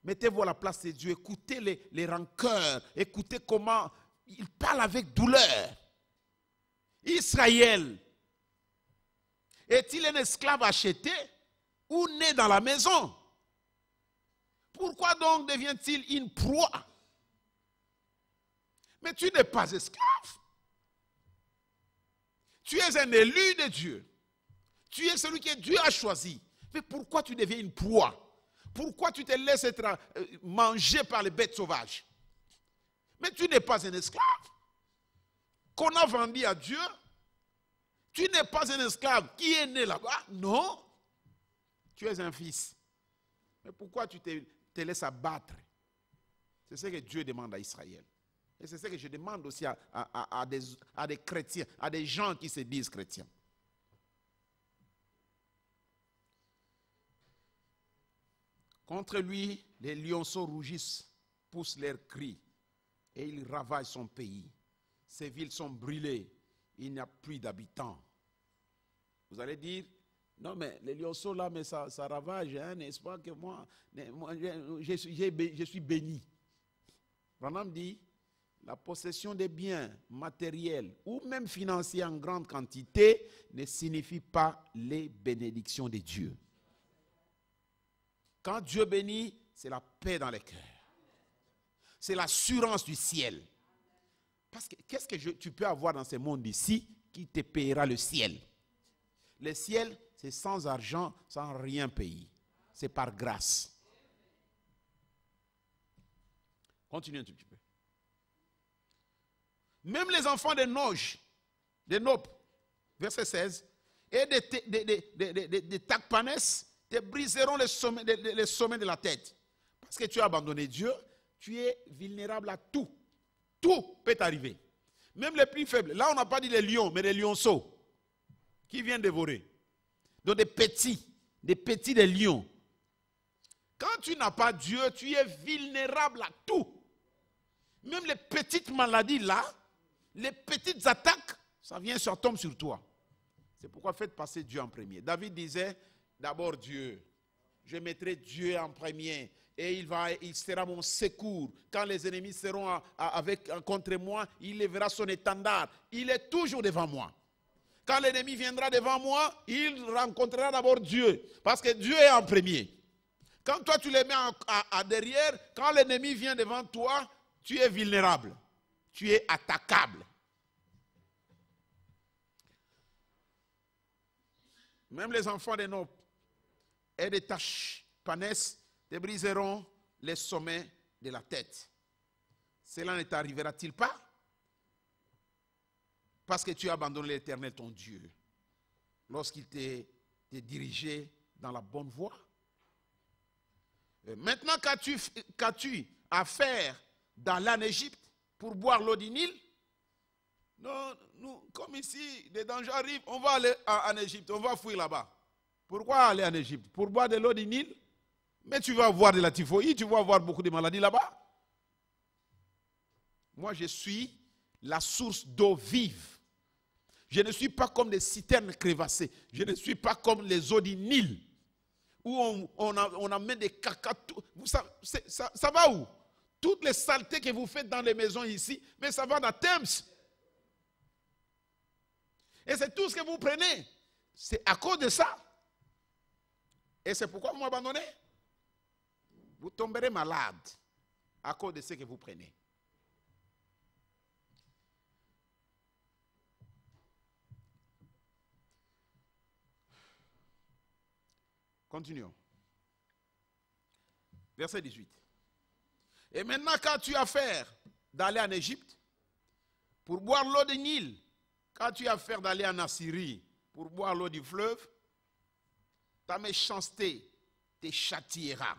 Mettez-vous à la place de Dieu, écoutez les rancœurs, écoutez comment il parle avec douleur. Israël est-il un esclave acheté ou né dans la maison? Pourquoi donc devient-il une proie? Mais tu n'es pas esclave. Tu es un élu de Dieu. Tu es celui que Dieu a choisi. Mais pourquoi tu deviens une proie? Pourquoi tu te laisses être mangé par les bêtes sauvages? Mais tu n'es pas un esclave qu'on a vendu à Dieu. Tu n'es pas un esclave qui est né là-bas. Non. Tu es un fils. Mais pourquoi tu te laisses abattre? C'est ce que Dieu demande à Israël. Et c'est ce que je demande aussi à des chrétiens, à des gens qui se disent chrétiens. Contre lui, les lionceaux rougissent, poussent leurs cris, et ils ravagent son pays. Ses villes sont brûlées, il n'y a plus d'habitants. Vous allez dire, non mais les lionceaux là, mais ça ravage, hein, n'est-ce pas que moi je suis béni. Branham dit, la possession des biens matériels ou même financiers en grande quantité ne signifie pas les bénédictions de Dieu. Quand Dieu bénit, c'est la paix dans les cœurs. C'est l'assurance du ciel. Parce que qu'est-ce que tu peux avoir dans ce monde ici qui te payera le ciel? Le ciel, c'est sans argent, sans rien payer. C'est par grâce. Continue un tout petit peu. Même les enfants de Nob, verset 16, et des Takpanès te briseront les sommets de la tête. Parce que tu as abandonné Dieu, tu es vulnérable à tout. Tout peut t'arriver. Même les plus faibles. Là, on n'a pas dit les lions, mais les lionceaux qui viennent dévorer. Donc des petits des lions. Quand tu n'as pas Dieu, tu es vulnérable à tout. Même les petites maladies là, les petites attaques, ça tombe sur toi. C'est pourquoi faites passer Dieu en premier. David disait, d'abord Dieu. Je mettrai Dieu en premier. Et il sera mon secours. Quand les ennemis seront contre moi, il lèvera son étendard. Il est toujours devant moi. Quand l'ennemi viendra devant moi, il rencontrera d'abord Dieu. Parce que Dieu est en premier. Quand toi tu les mets à derrière, quand l'ennemi vient devant toi, tu es vulnérable. Tu es attaquable. Même les enfants de Nob et des Takpanès te briseront les sommets de la tête. Cela ne t'arrivera-t-il pas? Parce que tu as abandonné l'Éternel ton Dieu lorsqu'il t'a dirigé dans la bonne voie. Maintenant qu'as-tu à faire dans l'Égypte pour boire l'eau du Nil? Non, nous, comme ici, des dangers arrivent, on va aller en Égypte, on va fuir là-bas. Pourquoi aller en Égypte? Pour boire de l'eau du Nil? Mais tu vas avoir de la typhoïde, tu vas avoir beaucoup de maladies là-bas. Moi, je suis la source d'eau vive. Je ne suis pas comme des citernes crevassées. Je ne suis pas comme les eaux du Nil, où on amène des caca. Ça va où? Toutes les saletés que vous faites dans les maisons ici, mais ça va dans Thames. Et c'est tout ce que vous prenez. C'est à cause de ça. Et c'est pourquoi vous m'abandonnez. Vous tomberez malade à cause de ce que vous prenez. Continuons. Verset 18. Et maintenant, quand tu as affaire d'aller en Égypte pour boire l'eau du Nil, quand tu as affaire d'aller en Assyrie pour boire l'eau du fleuve, ta méchanceté te châtiera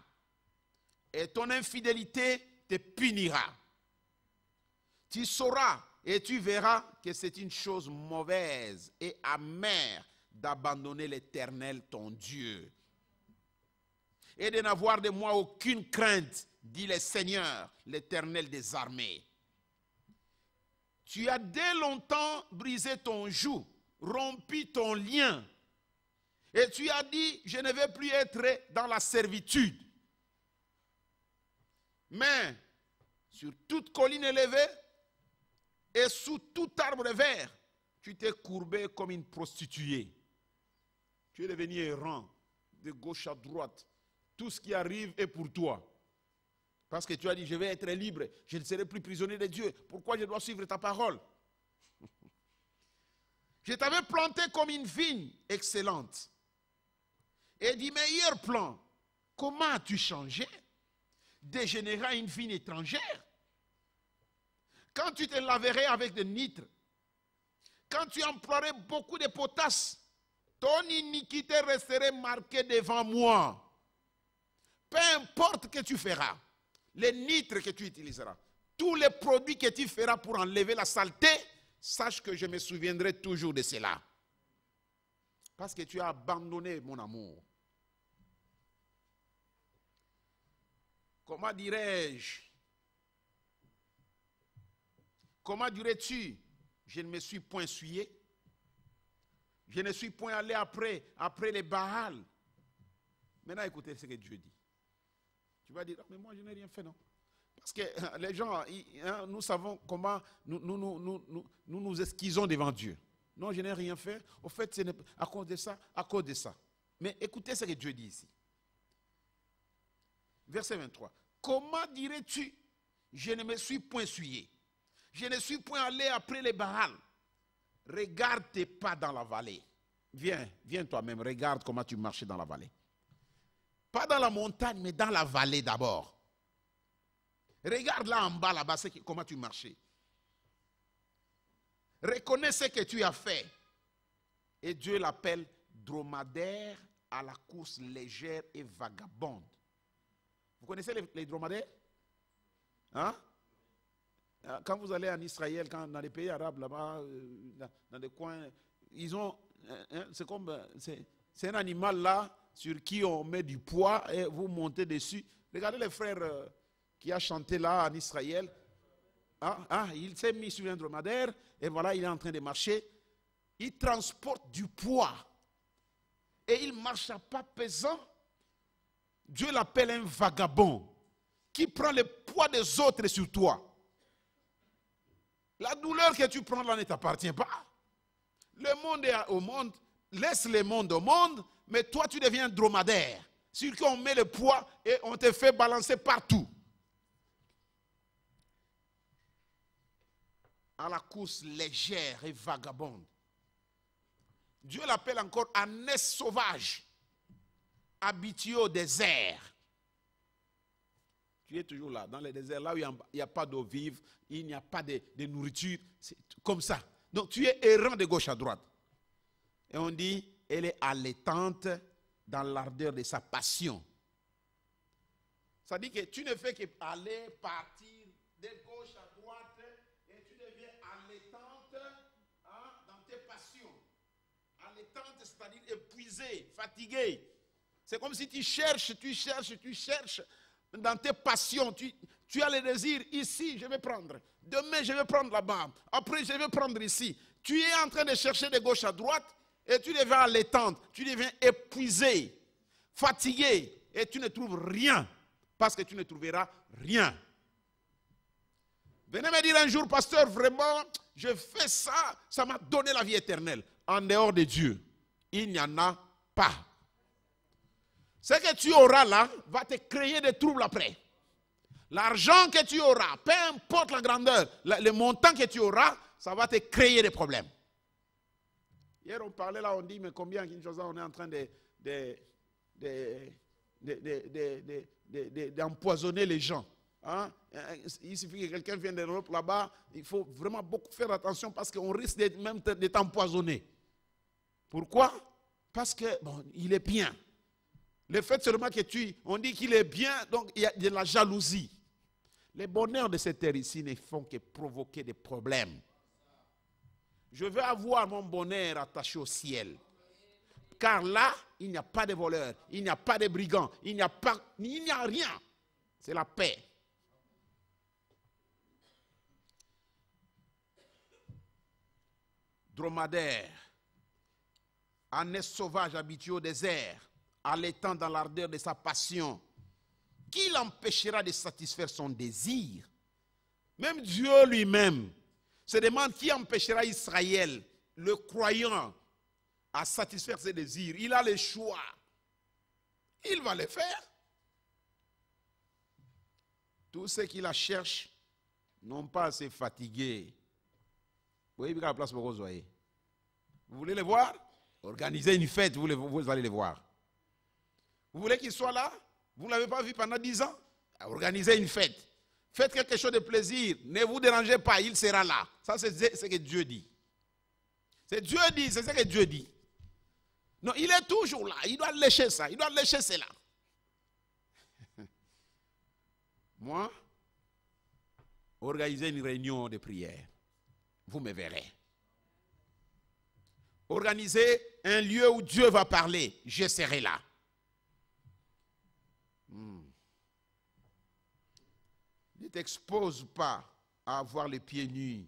et ton infidélité te punira. Tu sauras et tu verras que c'est une chose mauvaise et amère d'abandonner l'Éternel ton Dieu et de n'avoir de moi aucune crainte, dit le Seigneur, l'Éternel des armées. Tu as dès longtemps brisé ton joug, rompu ton lien, et tu as dit, je ne vais plus être dans la servitude. Mais sur toute colline élevée et sous tout arbre vert, tu t'es courbé comme une prostituée. Tu es devenu errant de gauche à droite. Tout ce qui arrive est pour toi. Parce que tu as dit, je vais être libre, je ne serai plus prisonnier de Dieu. Pourquoi je dois suivre ta parole? Je t'avais planté comme une vigne excellente. Et du meilleur plan, comment as-tu changé? Dégénérer à une vigne étrangère. Quand tu te laverais avec de nitre, quand tu emploierais beaucoup de potasse, ton iniquité resterait marquée devant moi. Peu importe ce que tu feras, les nitres que tu utiliseras, tous les produits que tu feras pour enlever la saleté, sache que je me souviendrai toujours de cela. Parce que tu as abandonné mon amour. Comment dirais-je? Comment dirais-tu? Je ne me suis point essuyé. Je ne suis point allé après les Baals. Maintenant, écoutez ce que Dieu dit. Tu vas dire, mais moi je n'ai rien fait, non? Parce que les gens, nous savons comment nous esquissons devant Dieu. Non, je n'ai rien fait. Au fait, c'est à cause de ça, à cause de ça. Mais écoutez ce que Dieu dit ici. Verset 23. Comment dirais-tu, je ne me suis point essuyé, je ne suis point allé après les Baals. Regarde tes pas dans la vallée. Viens toi-même, regarde comment tu marches dans la vallée. Pas dans la montagne, mais dans la vallée d'abord. Regarde là en bas, là-bas, comment tu marchais. Reconnais ce que tu as fait. Et Dieu l'appelle dromadaire à la course légère et vagabonde. Vous connaissez les dromadaires? Hein? Quand vous allez en Israël, dans les pays arabes, là-bas, dans des coins, ils ont, c'est comme, c'est un animal là, sur qui on met du poids et vous montez dessus. Regardez les frères qui a chanté là en Israël. Il s'est mis sur un dromadaire et voilà, il est en train de marcher. Il transporte du poids et il ne marche pas pesant. Dieu l'appelle un vagabond qui prend le poids des autres sur toi. La douleur que tu prends là ne t'appartient pas. Le monde est au monde, laisse le monde au monde, mais toi tu deviens un dromadaire sur qui on met le poids et on te fait balancer partout. À la course légère et vagabonde. Dieu l'appelle encore ânesse sauvage, habitué au désert. Tu es toujours là, dans le désert, là où il n'y a pas d'eau vive, il n'y a pas de nourriture, c'est comme ça. Donc tu es errant de gauche à droite. Et on dit, elle est allaitante dans l'ardeur de sa passion. Ça dit que tu ne fais qu'aller, partir de gauche à droite, et tu deviens allaitante haletante, c'est-à-dire épuisé, fatigué. C'est comme si tu cherches dans tes passions. Tu as le désir, ici, je vais prendre. Demain, je vais prendre là-bas. Après, je vais prendre ici. Tu es en train de chercher de gauche à droite et tu deviens haletante. Tu deviens épuisé, fatigué et tu ne trouves rien parce que tu ne trouveras rien. Venez me dire un jour, pasteur, vraiment, je fais ça, ça m'a donné la vie éternelle. En dehors de Dieu, il n'y en a pas. Ce que tu auras là va te créer des troubles après. L'argent que tu auras, peu importe la grandeur, le montant que tu auras, ça va te créer des problèmes. Hier, on parlait là, on dit, mais combien à Kinshasa, on est en train d'empoisonner les gens. Hein? Il suffit que quelqu'un vienne d'Europe là-bas, il faut vraiment beaucoup faire attention parce qu'on risque même d'être empoisonné. Pourquoi? Parce que, bon, il est bien. Le fait seulement que on dit qu'il est bien, donc il y a de la jalousie. Les bonheurs de cette terre ici ne font que provoquer des problèmes. Je veux avoir mon bonheur attaché au ciel. Car là, il n'y a pas de voleurs, il n'y a pas de brigands, il n'y a rien. C'est la paix. Dromadaire, ânesse sauvage habitué au désert, allaitant dans l'ardeur de sa passion, qui l'empêchera de satisfaire son désir? Même Dieu lui-même se demande qui empêchera Israël, le croyant, à satisfaire ses désirs. Il a le choix. Il va le faire. Tous ceux qui la cherchent n'ont pas à se fatiguer. Vous voyez, la place pour vous voyez. Vous voulez les voir? Organisez une fête, vous allez les voir. Vous voulez qu'ils soient là? Vous ne l'avez pas vu pendant 10 ans? Organisez une fête. Faites quelque chose de plaisir. Ne vous dérangez pas, il sera là. Ça, c'est ce que Dieu dit. C'est Dieu dit, c'est ce que Dieu dit. Non, il est toujours là. Il doit lécher ça, il doit lécher cela. Moi, organisez une réunion de prière. Vous me verrez. Organisez un lieu où Dieu va parler. Je serai là. Ne t'expose pas à avoir les pieds nus.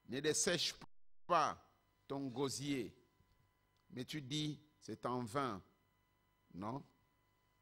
Ne dessèche pas ton gosier. Mais tu dis, c'est en vain. Non?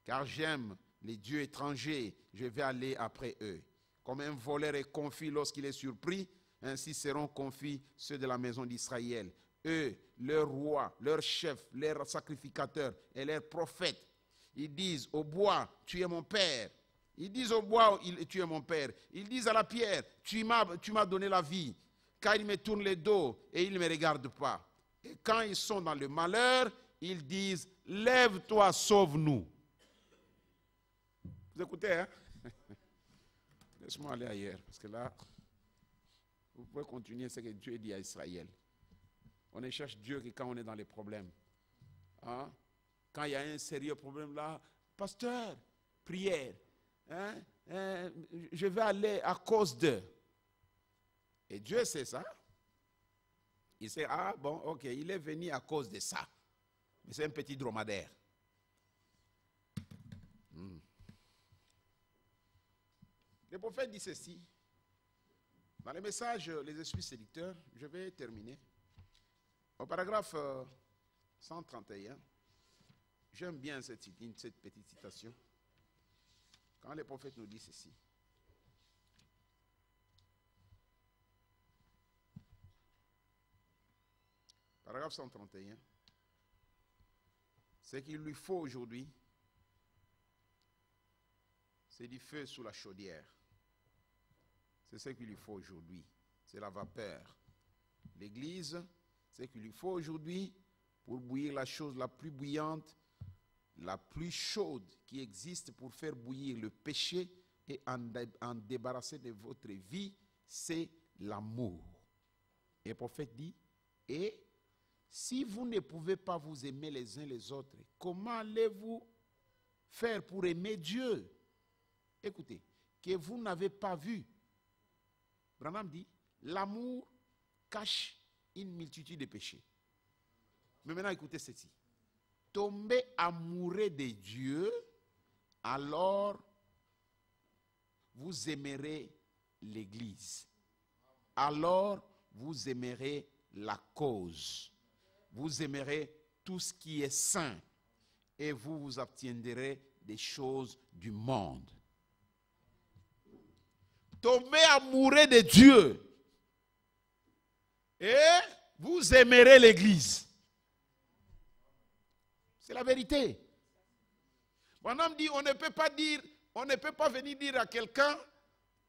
Car j'aime les dieux étrangers, je vais aller après eux. Comme un voleur est confus lorsqu'il est surpris, ainsi seront confus ceux de la maison d'Israël. Eux, leurs rois, leurs chefs, leurs sacrificateurs et leurs prophètes, ils disent au bois, tu es mon père. Ils disent au bois, tu es mon père. Ils disent à la pierre, tu m'as donné la vie. Car ils me tournent le dos et ils ne me regardent pas. Et quand ils sont dans le malheur, ils disent, lève-toi, sauve-nous. Vous écoutez, hein? Laisse-moi aller ailleurs, parce que là, vous pouvez continuer ce que Dieu dit à Israël. On ne cherche Dieu que quand on est dans les problèmes. Hein? Quand il y a un sérieux problème là, pasteur, prière. Hein? Je vais aller à cause de. Et Dieu sait ça. Il sait, ah bon, ok, il est venu à cause de ça. Mais c'est un petit dromadaire. Le prophète dit ceci. Dans le message, les esprits séducteurs, je vais terminer. Au paragraphe 131, j'aime bien cette petite citation. Quand le prophète nous dit ceci. Paragraphe 131. Ce qu'il lui faut aujourd'hui, c'est du feu sous la chaudière. C'est ce qu'il lui faut aujourd'hui. C'est la vapeur. L'Église, c'est ce qu'il lui faut aujourd'hui pour bouillir la chose la plus bouillante, la plus chaude qui existe pour faire bouillir le péché et en débarrasser de votre vie, c'est l'amour. Et le prophète dit, et si vous ne pouvez pas vous aimer les uns les autres, comment allez-vous faire pour aimer Dieu? Écoutez, que vous n'avez pas vu. Branham dit, l'amour cache une multitude de péchés. Mais maintenant, écoutez ceci. Tombez amoureux de Dieu, alors vous aimerez l'Église. Alors vous aimerez la cause. Vous aimerez tout ce qui est saint. Et vous vous abstiendrez des choses du monde. Tombez amoureux de Dieu. Et vous aimerez l'Église. C'est la vérité. Mon homme dit, on ne peut pas venir dire à quelqu'un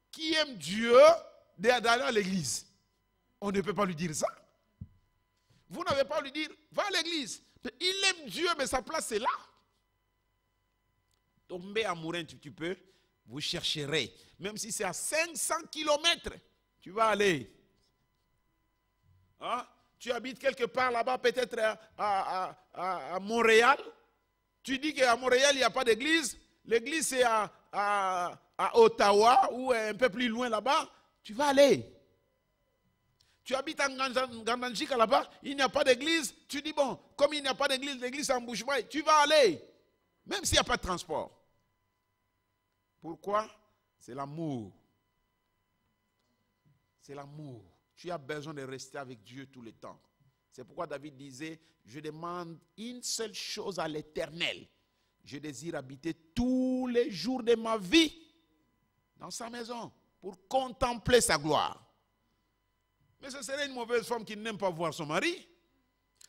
qui aime Dieu d'aller à l'église. On ne peut pas lui dire ça. Vous n'avez pas à lui dire, va à l'église. Il aime Dieu, mais sa place est là. Tombez amoureux un petit peu, vous chercherez. Même si c'est à 500 km, tu vas aller. Hein? Tu habites quelque part là-bas, peut-être à Montréal. Tu dis qu'à Montréal, il n'y a pas d'église. L'église, c'est à Ottawa ou un peu plus loin là-bas. Tu vas aller. Tu habites en Gandanjika là-bas, il n'y a pas d'église. Tu dis, bon, comme il n'y a pas d'église, l'église est en Bouche-Maille, tu vas aller. Même s'il n'y a pas de transport. Pourquoi? C'est l'amour. C'est l'amour. Tu as besoin de rester avec Dieu tout le temps. C'est pourquoi David disait, je demande une seule chose à l'Éternel. Je désire habiter tous les jours de ma vie dans sa maison pour contempler sa gloire. Mais ce serait une mauvaise femme qui n'aime pas voir son mari.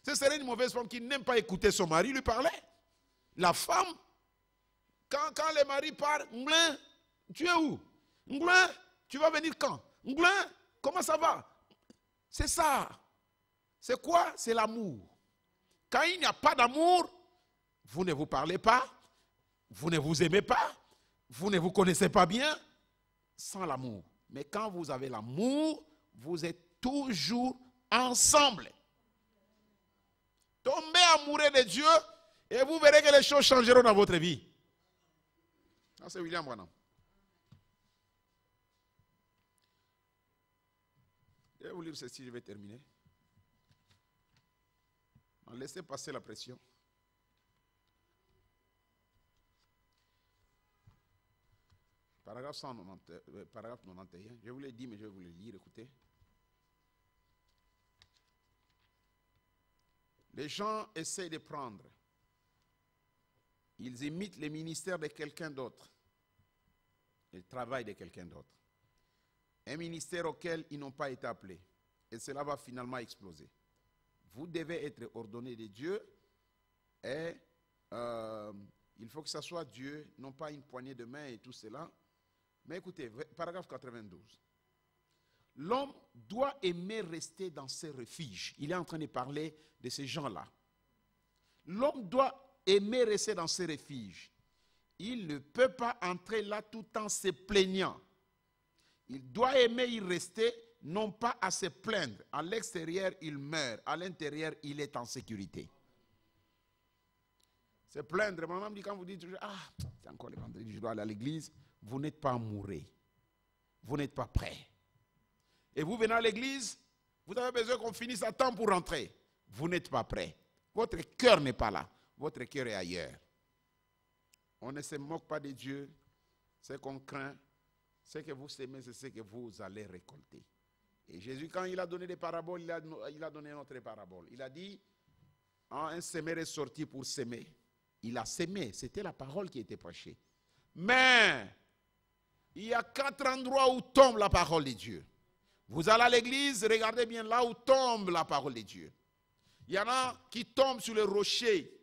Ce serait une mauvaise femme qui n'aime pas écouter son mari lui parler. La femme, quand le mari part, Nglin, tu es où? Nglin, tu vas venir quand? Nglin, comment ça va? C'est ça. C'est quoi? C'est l'amour. Quand il n'y a pas d'amour, vous ne vous parlez pas, vous ne vous aimez pas, vous ne vous connaissez pas bien, sans l'amour. Mais quand vous avez l'amour, vous êtes toujours ensemble. Tombez amoureux de Dieu et vous verrez que les choses changeront dans votre vie. Ça, c'est William Branham. Je vais vous lire ceci, je vais terminer. Laissez passer la pression. Paragraphe 91. Je vous l'ai dit, mais je vais vous le lire, écoutez. Les gens essayent de prendre. Ils imitent les ministères de quelqu'un d'autre. Le travail de quelqu'un d'autre. Un ministère auquel ils n'ont pas été appelés. Et cela va finalement exploser. Vous devez être ordonné de Dieu et il faut que ce soit Dieu, non pas une poignée de main et tout cela. Mais écoutez, paragraphe 92. L'homme doit aimer rester dans ses refuges. Il est en train de parler de ces gens-là. L'homme doit aimer rester dans ses refuges. Il ne peut pas entrer là tout en se plaignant. Il doit aimer y rester, non pas à se plaindre. À l'extérieur, il meurt. À l'intérieur, il est en sécurité. Se plaindre. Mon homme dit quand vous dites, ah, c'est encore le vendredi, je dois aller à l'église. Vous n'êtes pas amoureux. Vous n'êtes pas prêt. Et vous venez à l'église, vous avez besoin qu'on finisse à temps pour rentrer. Vous n'êtes pas prêt. Votre cœur n'est pas là. Votre cœur est ailleurs. On ne se moque pas de Dieu. Ce qu'on craint, ce que vous semez, c'est ce que vous allez récolter. Et Jésus, quand il a donné des paraboles, il a donné une autre parabole. Il a dit, un semeur est sorti pour s'aimer. Il a semé, c'était la parole qui était prêchée. Mais, il y a 4 endroits où tombe la parole de Dieu. Vous allez à l'église, regardez bien là où tombe la parole de Dieu. Il y en a qui tombent sur le rocher.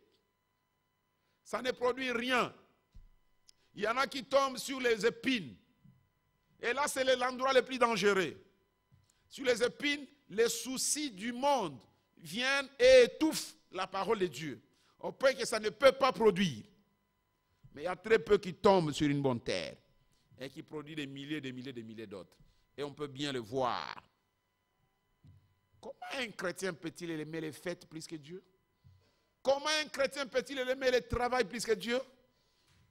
Ça ne produit rien. Il y en a qui tombent sur les épines. Et là, c'est l'endroit le plus dangereux. Sur les épines, les soucis du monde viennent et étouffent la parole de Dieu. Au point que ça ne peut pas produire. Mais il y a très peu qui tombent sur une bonne terre. Et qui produit des milliers d'autres. Et on peut bien le voir. Comment un chrétien peut-il aimer les fêtes plus que Dieu? Comment un chrétien peut-il aimer le travail plus que Dieu?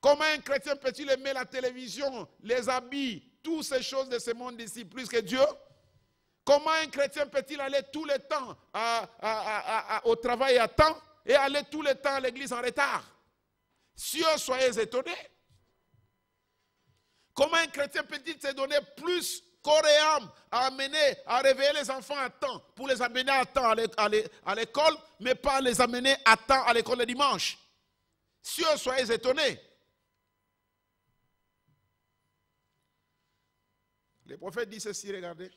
Comment un chrétien peut-il aimer la télévision, les habits, toutes ces choses de ce monde ici plus que Dieu? Comment un chrétien peut-il aller tout le temps au travail à temps et aller tout le temps à l'église en retard? Cieux, soyez étonnés. Comment un chrétien peut-il se donner plus corps et âme à amener, à réveiller les enfants à temps, pour les amener à temps à l'école, mais pas les amener à temps à l'école le dimanche? Cieux, soyez étonnés. Le prophète dit ceci, regardez.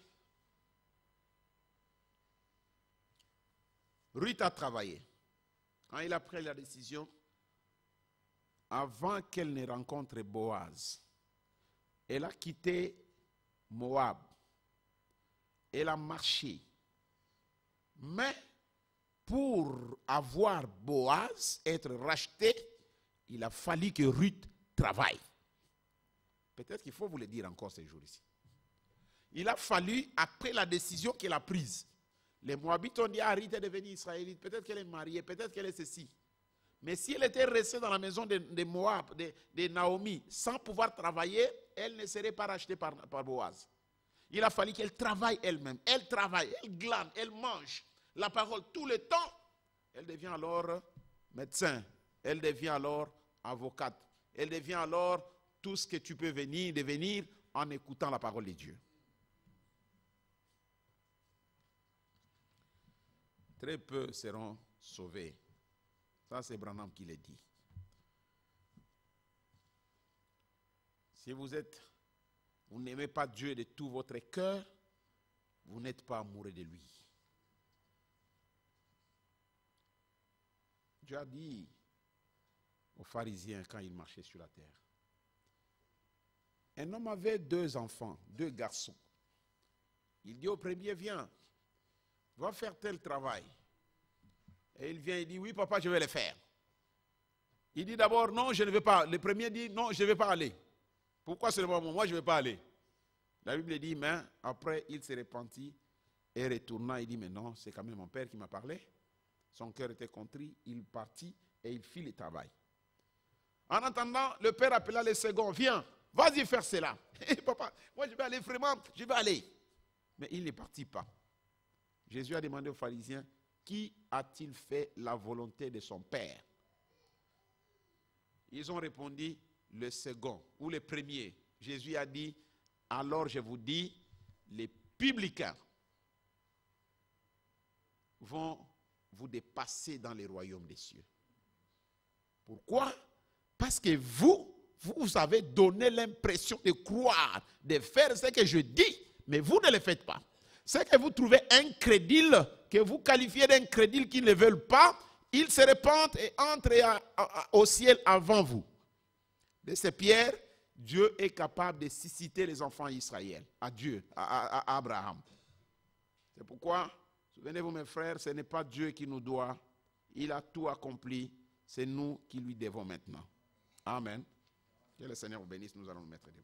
Ruth a travaillé. Quand il a pris la décision, avant qu'elle ne rencontre Boaz, elle a quitté Moab. Elle a marché. Mais pour avoir Boaz, être racheté, il a fallu que Ruth travaille. Peut-être qu'il faut vous le dire encore ces jours-ci. Il a fallu, après la décision qu'elle a prise, les Moabites ont dit, ah, Ruth est devenue israélite, peut-être qu'elle est mariée, peut-être qu'elle est ceci. Mais si elle était restée dans la maison de Moab, de Naomi, sans pouvoir travailler, elle ne serait pas rachetée par Boaz. Il a fallu qu'elle travaille elle-même. Elle travaille, elle glane, elle mange la parole tout le temps. Elle devient alors médecin. Elle devient alors avocate. Elle devient alors tout ce que tu peux devenir en écoutant la parole de Dieu. Très peu seront sauvés. Ça, c'est Branham qui le dit. Si vous n'aimez pas Dieu de tout votre cœur, vous n'êtes pas amoureux de lui. Dieu a dit aux pharisiens quand ils marchaient sur la terre. Un homme avait 2 enfants, 2 garçons. Il dit au premier, viens, va faire tel travail. Et il vient et dit, oui papa, je vais le faire. Il dit d'abord, non, je ne vais pas. Le premier dit, non, je ne vais pas aller. Pourquoi seulement moi, je ne vais pas aller? La Bible dit, mais après, il s'est repenti et retourna. Il dit, mais non, c'est quand même mon père qui m'a parlé. Son cœur était contrit, il partit et il fit le travail. En attendant, le père appela le second, viens, vas-y faire cela. Et papa, moi je vais aller vraiment, je vais aller. Mais il ne partit pas. Jésus a demandé aux pharisiens, qui a-t-il fait la volonté de son père? Ils ont répondu, le second ou le premier. Jésus a dit, alors je vous dis, les publicains vont vous dépasser dans les royaumes des cieux. Pourquoi? Parce que vous avez donné l'impression de croire, de faire ce que je dis, mais vous ne le faites pas. Ce que vous trouvez incrédule, que vous qualifiez d'incrédule qui ne veulent pas, ils se répandent et entrent au ciel avant vous. De ces pierres, Dieu est capable de susciter les enfants d'Israël, à Dieu, à Abraham. C'est pourquoi, souvenez-vous mes frères, ce n'est pas Dieu qui nous doit, il a tout accompli, c'est nous qui lui devons maintenant. Amen. Que le Seigneur vous bénisse, nous allons nous mettre debout.